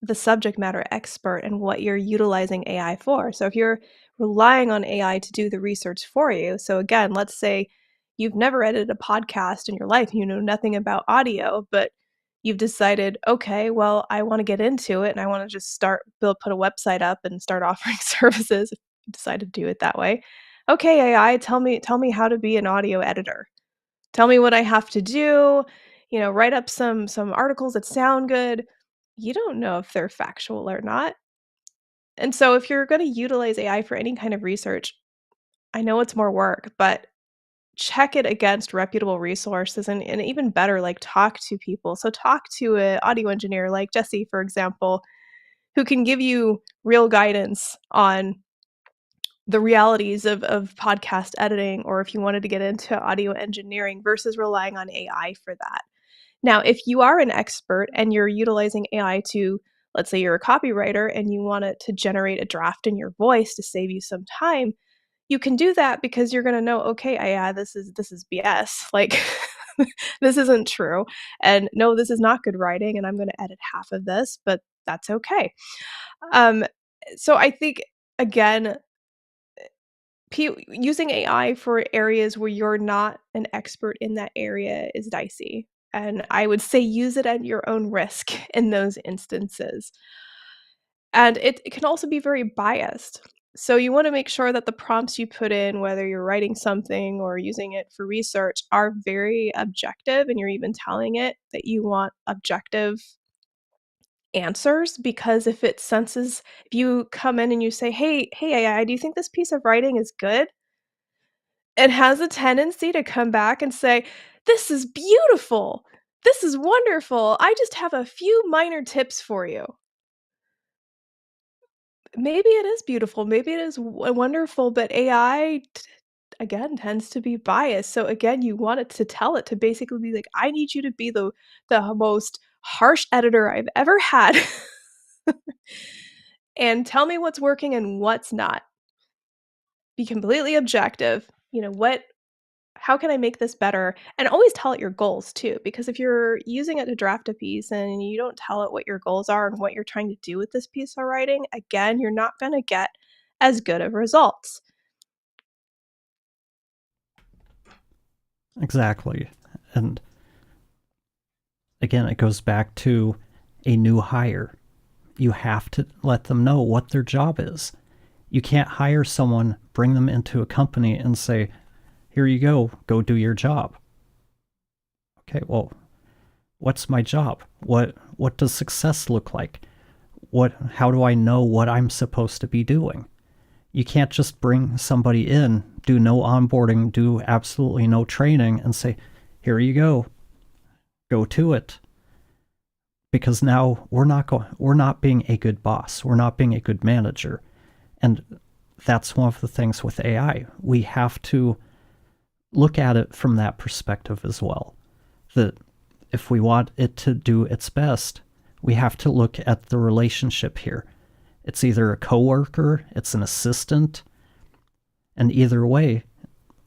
the subject matter expert in what you're utilizing AI for, so if you're relying on AI to do the research for you, so again, let's say you've never edited a podcast in your life, you know nothing about audio, but you've decided, okay, well, I want to get into it and I want to just put a website up and start offering services. If you decide to do it that way. Okay, AI, tell me how to be an audio editor. Tell me what I have to do, write up some articles that sound good. You don't know if they're factual or not. And so if you're going to utilize AI for any kind of research, I know it's more work, but check it against reputable resources, and even better, like talk to people. So talk to an audio engineer like Jesse, for example, who can give you real guidance on the realities of podcast editing, or if you wanted to get into audio engineering versus relying on AI for that. Now, if you are an expert and you're utilizing AI to, let's say you're a copywriter and you want it to generate a draft in your voice to save you some time, you can do that because you're gonna know, okay, yeah, this is BS. Like, this isn't true. And no, this is not good writing, and I'm gonna edit half of this, but that's okay. Um, so I think, again, using AI for areas where you're not an expert in that area is dicey. And I would say use it at your own risk in those instances. And it can also be very biased. So you want to make sure that the prompts you put in, whether you're writing something or using it for research, are very objective, and you're even telling it that you want objective answers. Because if you come in and you say, hey AI, do you think this piece of writing is good? It has a tendency to come back and say, "This is beautiful. This is wonderful. I just have a few minor tips for you." Maybe it is beautiful, maybe it is wonderful, but AI, again, tends to be biased. So again, you want it to tell it to basically be like, "I need you to be the most harsh editor I've ever had, and tell me what's working and what's not. Be completely objective. How can I make this better?" And always tell it your goals too, because if you're using it to draft a piece and you don't tell it what your goals are and what you're trying to do with this piece of writing, again, you're not going to get as good of results. Exactly. And again, it goes back to a new hire. You have to let them know what their job is. You can't hire someone, bring them into a company and say, "Here you go do your job." Okay, well, what's my job? What does success look like? How do I know what I'm supposed to be doing? You can't just bring somebody in, do no onboarding, do absolutely no training, and say, "Here you go to it." Because now we're not being a good boss. We're not being a good manager. And that's one of the things with AI. We have to look at it from that perspective as well. That if we want it to do its best, we have to look at the relationship here. It's either a coworker, it's an assistant, and either way,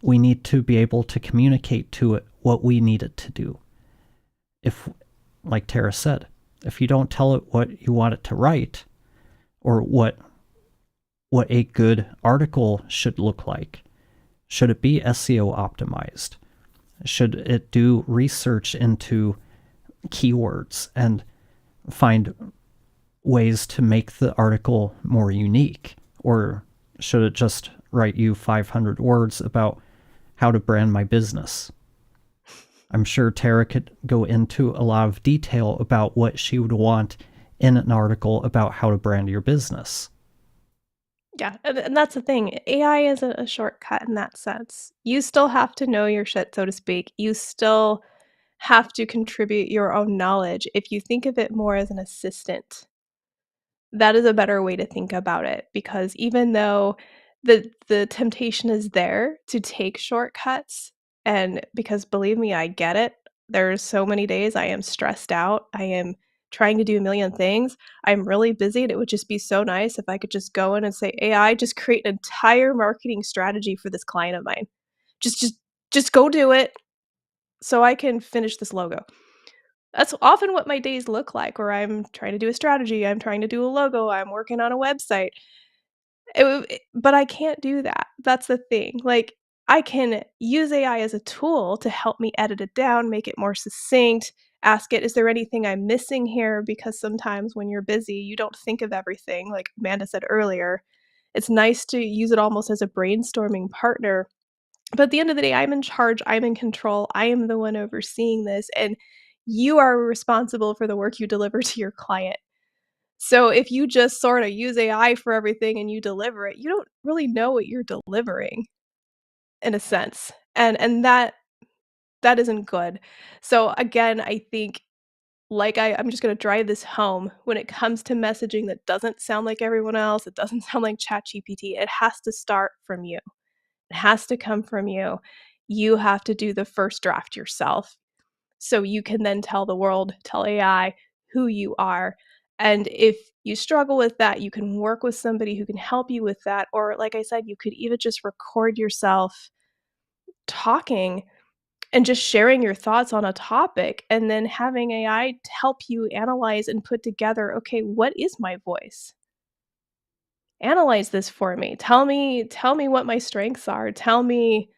we need to be able to communicate to it what we need it to do. If, like Tara said, if you don't tell it what you want it to write, or what a good article should look like, should it be SEO optimized? Should it do research into keywords and find ways to make the article more unique? Or should it just write you 500 words about how to brand my business? I'm sure Tara could go into a lot of detail about what she would want in an article about how to brand your business. Yeah, and that's the thing. AI isn't a shortcut in that sense. You still have to know your shit, so to speak. You still have to contribute your own knowledge. If you think of it more as an assistant, that is a better way to think about it, because even though the temptation is there to take shortcuts, and because believe me, I get it. There's so many days I am stressed out. I am trying to do a million things. I'm really busy, and it would just be so nice if I could just go in and say, "AI, just create an entire marketing strategy for this client of mine. Just go do it so I can finish this logo." That's often what my days look like, where I'm trying to do a strategy, I'm trying to do a logo, I'm working on a website. But I can't do that. That's the thing. Like, I can use AI as a tool to help me edit it down, make it more succinct, ask it, "Is there anything I'm missing here?" Because sometimes when you're busy, you don't think of everything, like Amanda said earlier. It's nice to use it almost as a brainstorming partner, but at the end of the day, I'm in charge, I'm in control, I am the one overseeing this, and you are responsible for the work you deliver to your client. So if you just sorta use AI for everything and you deliver it, you don't really know what you're delivering in a sense, and that isn't good. So again, I think, like, I'm just gonna drive this home. When it comes to messaging that doesn't sound like everyone else, it doesn't sound like ChatGPT, it has to start from you. It has to come from you. You have to do the first draft yourself, so you can then tell the world, tell AI who you are. And if you struggle with that, you can work with somebody who can help you with that. Or, like I said, you could even just record yourself talking and just sharing your thoughts on a topic, and then having AI to help you analyze and put together, okay, what is my voice? Analyze this for me. Tell me what my strengths are. Tell me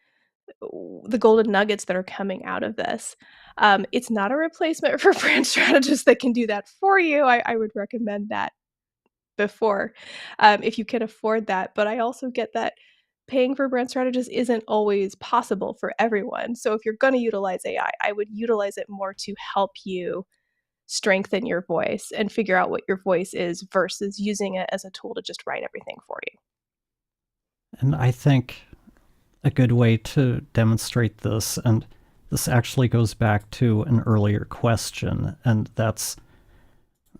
the golden nuggets that are coming out of this. It's not a replacement for brand strategists that can do that for you. I would recommend that before, if you can afford that. But I also get that paying for brand strategists isn't always possible for everyone. So if you're going to utilize AI, I would utilize it more to help you strengthen your voice and figure out what your voice is versus using it as a tool to just write everything for you. And I think a good way to demonstrate this, and this actually goes back to an earlier question, and that's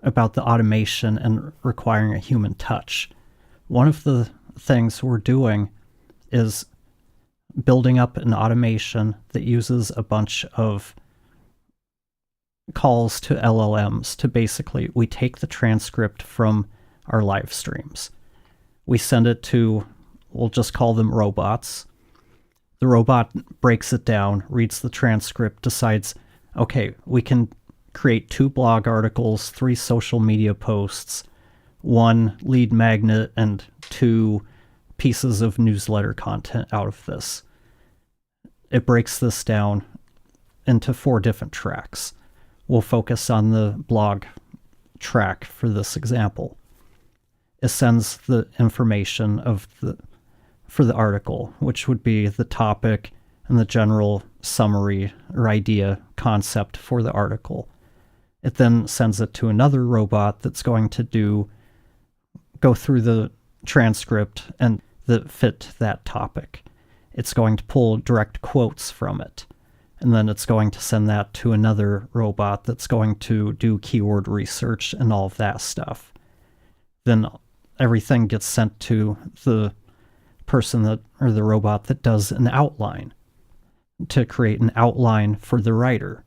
about the automation and requiring a human touch. One of the things we're doing is building up an automation that uses a bunch of calls to LLMs to basically, we take the transcript from our live streams. We send it to, we'll just call them robots. The robot breaks it down, reads the transcript, decides, okay, we can create 2 blog articles, 3 social media posts, 1 lead magnet, and 2 pieces of newsletter content out of this. It breaks this down into 4 different tracks. We'll focus on the blog track for this example. It sends the information for the article, which would be the topic and the general summary or idea concept for the article. It then sends it to another robot that's going to go through the transcript and that fit that topic. It's going to pull direct quotes from it. And then it's going to send that to another robot that's going to do keyword research and all of that stuff. Then everything gets sent to the person or the robot that does an outline to create an outline for the writer.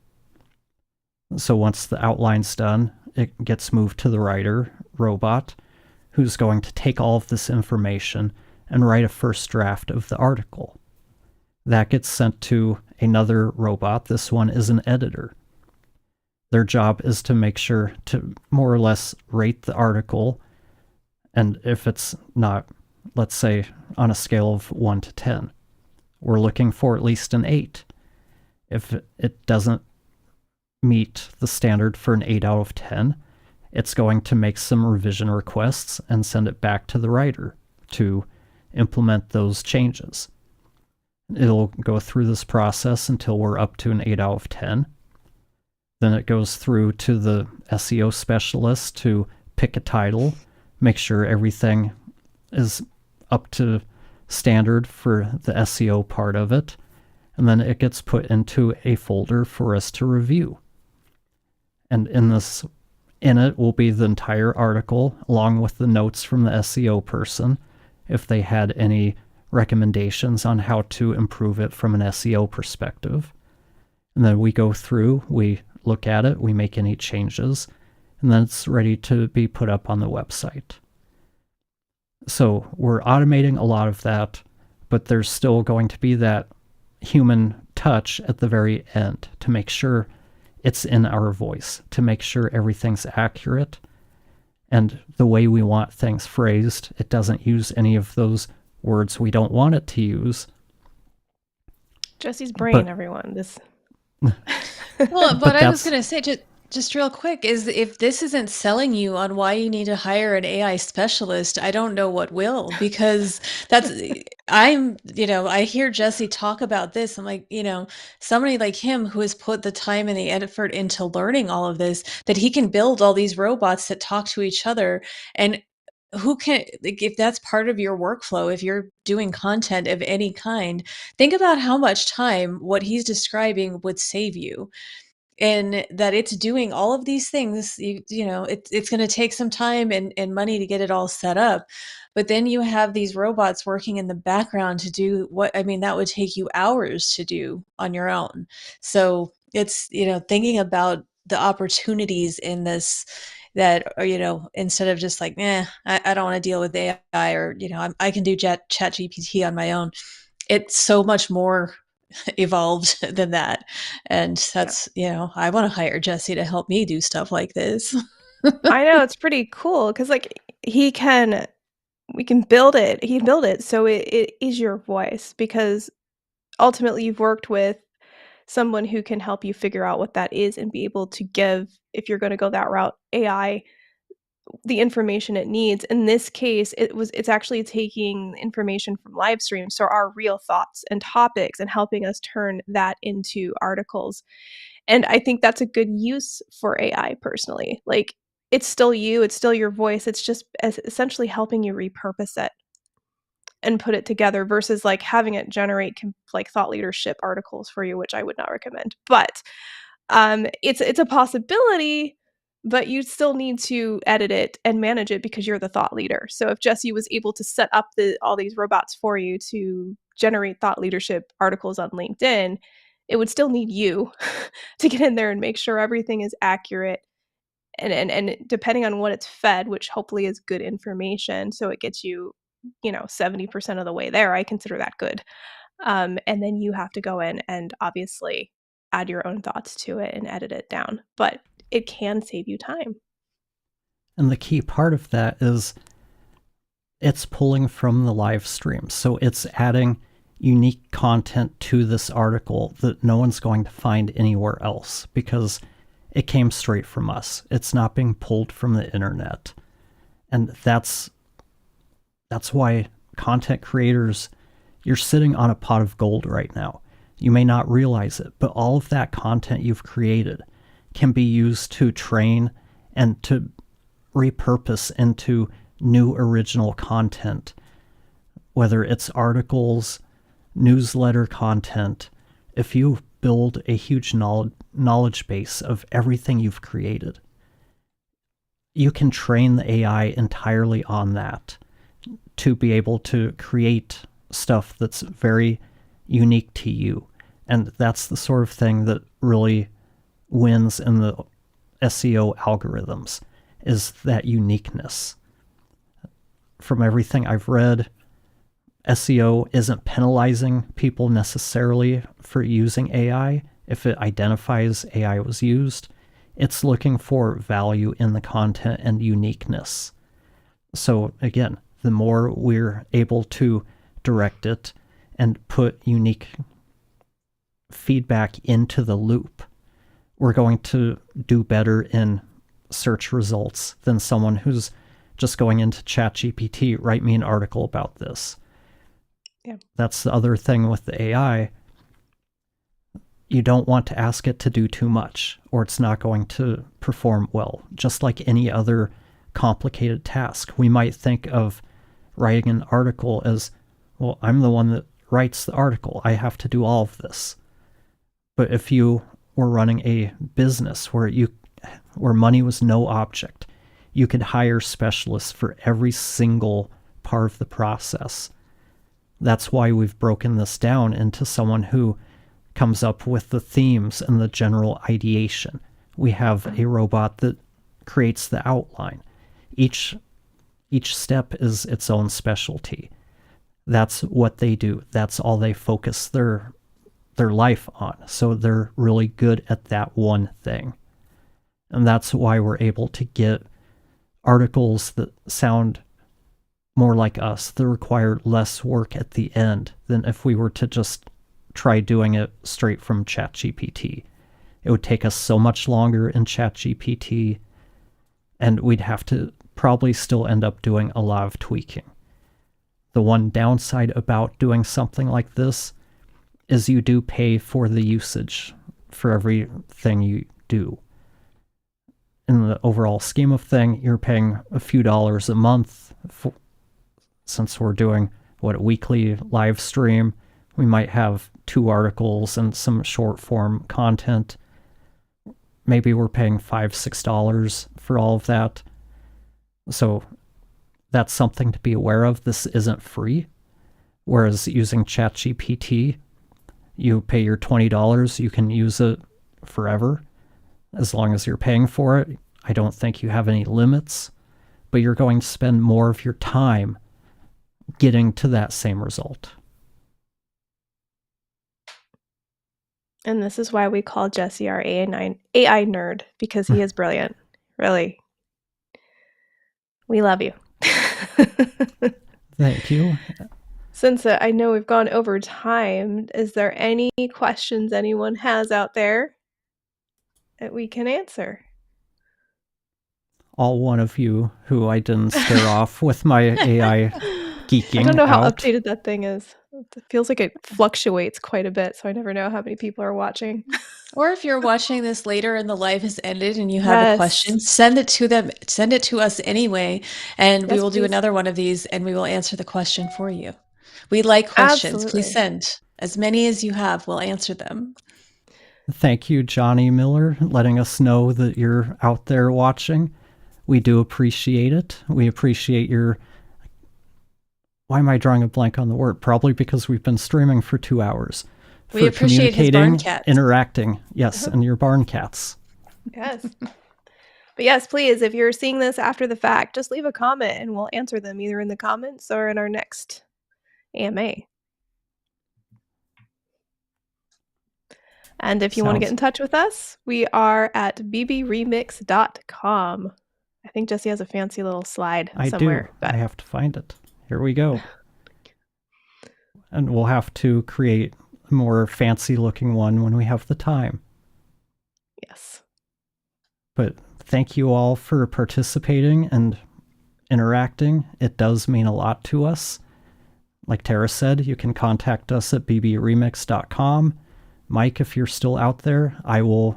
So once the outline's done, it gets moved to the writer robot, who's going to take all of this information and write a first draft of the article. That gets sent to another robot. This one is an editor. Their job is to make sure to more or less rate the article, and if it's not, let's say, on a scale of 1 to 10, we're looking for at least an 8. If it doesn't meet the standard for an 8 out of 10, it's going to make some revision requests and send it back to the writer to implement those changes. It'll go through this process until we're up to an 8 out of 10. Then it goes through to the SEO specialist to pick a title, make sure everything is up to standard for the SEO part of it, and then it gets put into a folder for us to review. And in it will be the entire article, along with the notes from the SEO person, if they had any recommendations on how to improve it from an SEO perspective. And then we go through, we look at it, we make any changes, and then it's ready to be put up on the website. So we're automating a lot of that, but there's still going to be that human touch at the very end to make sure it's in our voice, to make sure everything's accurate and the way we want things phrased. It doesn't use any of those words we don't want it to use. Jesse's brain, everyone. This. Well, but I was going to say, just real quick, is if this isn't selling you on why you need to hire an AI specialist, I don't know what will, because I hear Jesse talk about this. I'm like, somebody like him who has put the time and the effort into learning all of this, that he can build all these robots that talk to each other. And who can, like, if that's part of your workflow, if you're doing content of any kind, think about how much time what he's describing would save you. And that it's doing all of these things, it's going to take some time and money to get it all set up. But then you have these robots working in the background to do that would take you hours to do on your own. So it's, thinking about the opportunities in this, that, instead of just like, I don't want to deal with AI, or, I can do ChatGPT on my own. It's so much more evolved than that. And that's, I want to hire Jesse to help me do stuff like this. I know, it's pretty cool because we can build it. He can build it so it is your voice, because ultimately you've worked with someone who can help you figure out what that is and be able to give, if you're going to go that route, AI the information it needs. In this case, it's actually taking information from live streams, so our real thoughts and topics, and helping us turn that into articles. And I think that's a good use for AI personally. Like, it's still you, it's still your voice. It's just essentially helping you repurpose it and put it together, versus like having it generate like thought leadership articles for you, which I would not recommend. But it's a possibility, but you still need to edit it and manage it because you're the thought leader. So if Jesse was able to set up all these robots for you to generate thought leadership articles on LinkedIn, it would still need you to get in there and make sure everything is accurate. And depending on what it's fed, which hopefully is good information, so it gets you, 70% of the way there, I consider that good. And then you have to go in and obviously add your own thoughts to it and edit it down. But it can save you time. And the key part of that is it's pulling from the live stream. So it's adding unique content to this article that no one's going to find anywhere else, because it came straight from us. It's not being pulled from the internet. And that's why content creators, you're sitting on a pot of gold right now. You may not realize it, but all of that content you've created can be used to train and to repurpose into new original content, whether it's articles, newsletter content. If you build a huge knowledge base of everything you've created, you can train the AI entirely on that to be able to create stuff that's very unique to you. And that's the sort of thing that really wins in the SEO algorithms is that uniqueness. From everything I've read, SEO isn't penalizing people necessarily for using AI if it identifies AI was used. It's looking for value in the content and uniqueness. So again, the more we're able to direct it and put unique feedback into the loop, we're going to do better in search results than someone who's just going into ChatGPT, write me an article about this. Yeah. That's the other thing with the AI. You don't want to ask it to do too much, or it's not going to perform well. Just like any other complicated task, we might think of writing an article as, well, I'm the one that writes the article. I have to do all of this. But if you were running a business where money was no object, you could hire specialists for every single part of the process. That's why we've broken this down into someone who comes up with the themes and the general ideation. We have a robot that creates the outline. Each step is its own specialty. That's what they do. That's all they focus their life on. So they're really good at that one thing. And that's why we're able to get articles that sound more like us, that require less work at the end than if we were to just try doing it straight from ChatGPT. It would take us so much longer in ChatGPT, and we'd have to probably still end up doing a lot of tweaking. The one downside about doing something like this is you do pay for the usage for everything you do. In the overall scheme of thing, you're paying a few dollars a month. Since we're doing a weekly live stream, we might have 2 articles and some short form content. Maybe we're paying $5-6 for all of that. So that's something to be aware of. This isn't free. Whereas using ChatGPT, you pay your $20, you can use it forever as long as you're paying for it. I don't think you have any limits, but you're going to spend more of your time getting to that same result. And this is why we call Jesse our AI nerd, because he is brilliant. Really. We love you. Thank you. Since I know we've gone over time, is there any questions anyone has out there that we can answer? All one of you who I didn't scare off with my AI geeking out. I don't know how updated that thing is. It feels like it fluctuates quite a bit, so I never know how many people are watching. Or if you're watching this later and the live has ended and you have a question, send it to them. Send it to us anyway, and we will do another one of these and we will answer the question for you. We like questions. Absolutely. Please send as many as you have. We'll answer them. Thank you, Johnny Miller, letting us know that you're out there watching. We do appreciate it. We appreciate your... Why am I drawing a blank on the word? Probably because we've been streaming for 2 hours. We appreciate his barn cats. Interacting. Yes, and your barn cats. Yes. But yes, please, if you're seeing this after the fact, just leave a comment and we'll answer them either in the comments or in our next AMA. And if you want to get in touch with us, we are at bbremix.com. I think Jesse has a fancy little slide somewhere. I have to find it. Here we go. And we'll have to create a more fancy looking one when we have the time. Yes. But thank you all for participating and interacting. It does mean a lot to us. Like Tara said, you can contact us at bbremix.com. Mike, if you're still out there, I'll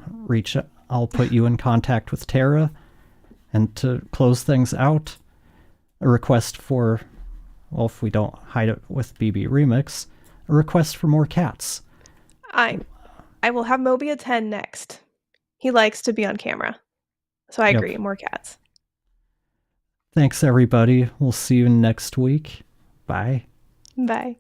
put you in contact with Tara. And to close things out, a request for, well, if we don't hide it with BB Remix, a request for more cats. I will have Moby attend next. He likes to be on camera. So I agree, more cats. Thanks, everybody. We'll see you next week. Bye. Bye.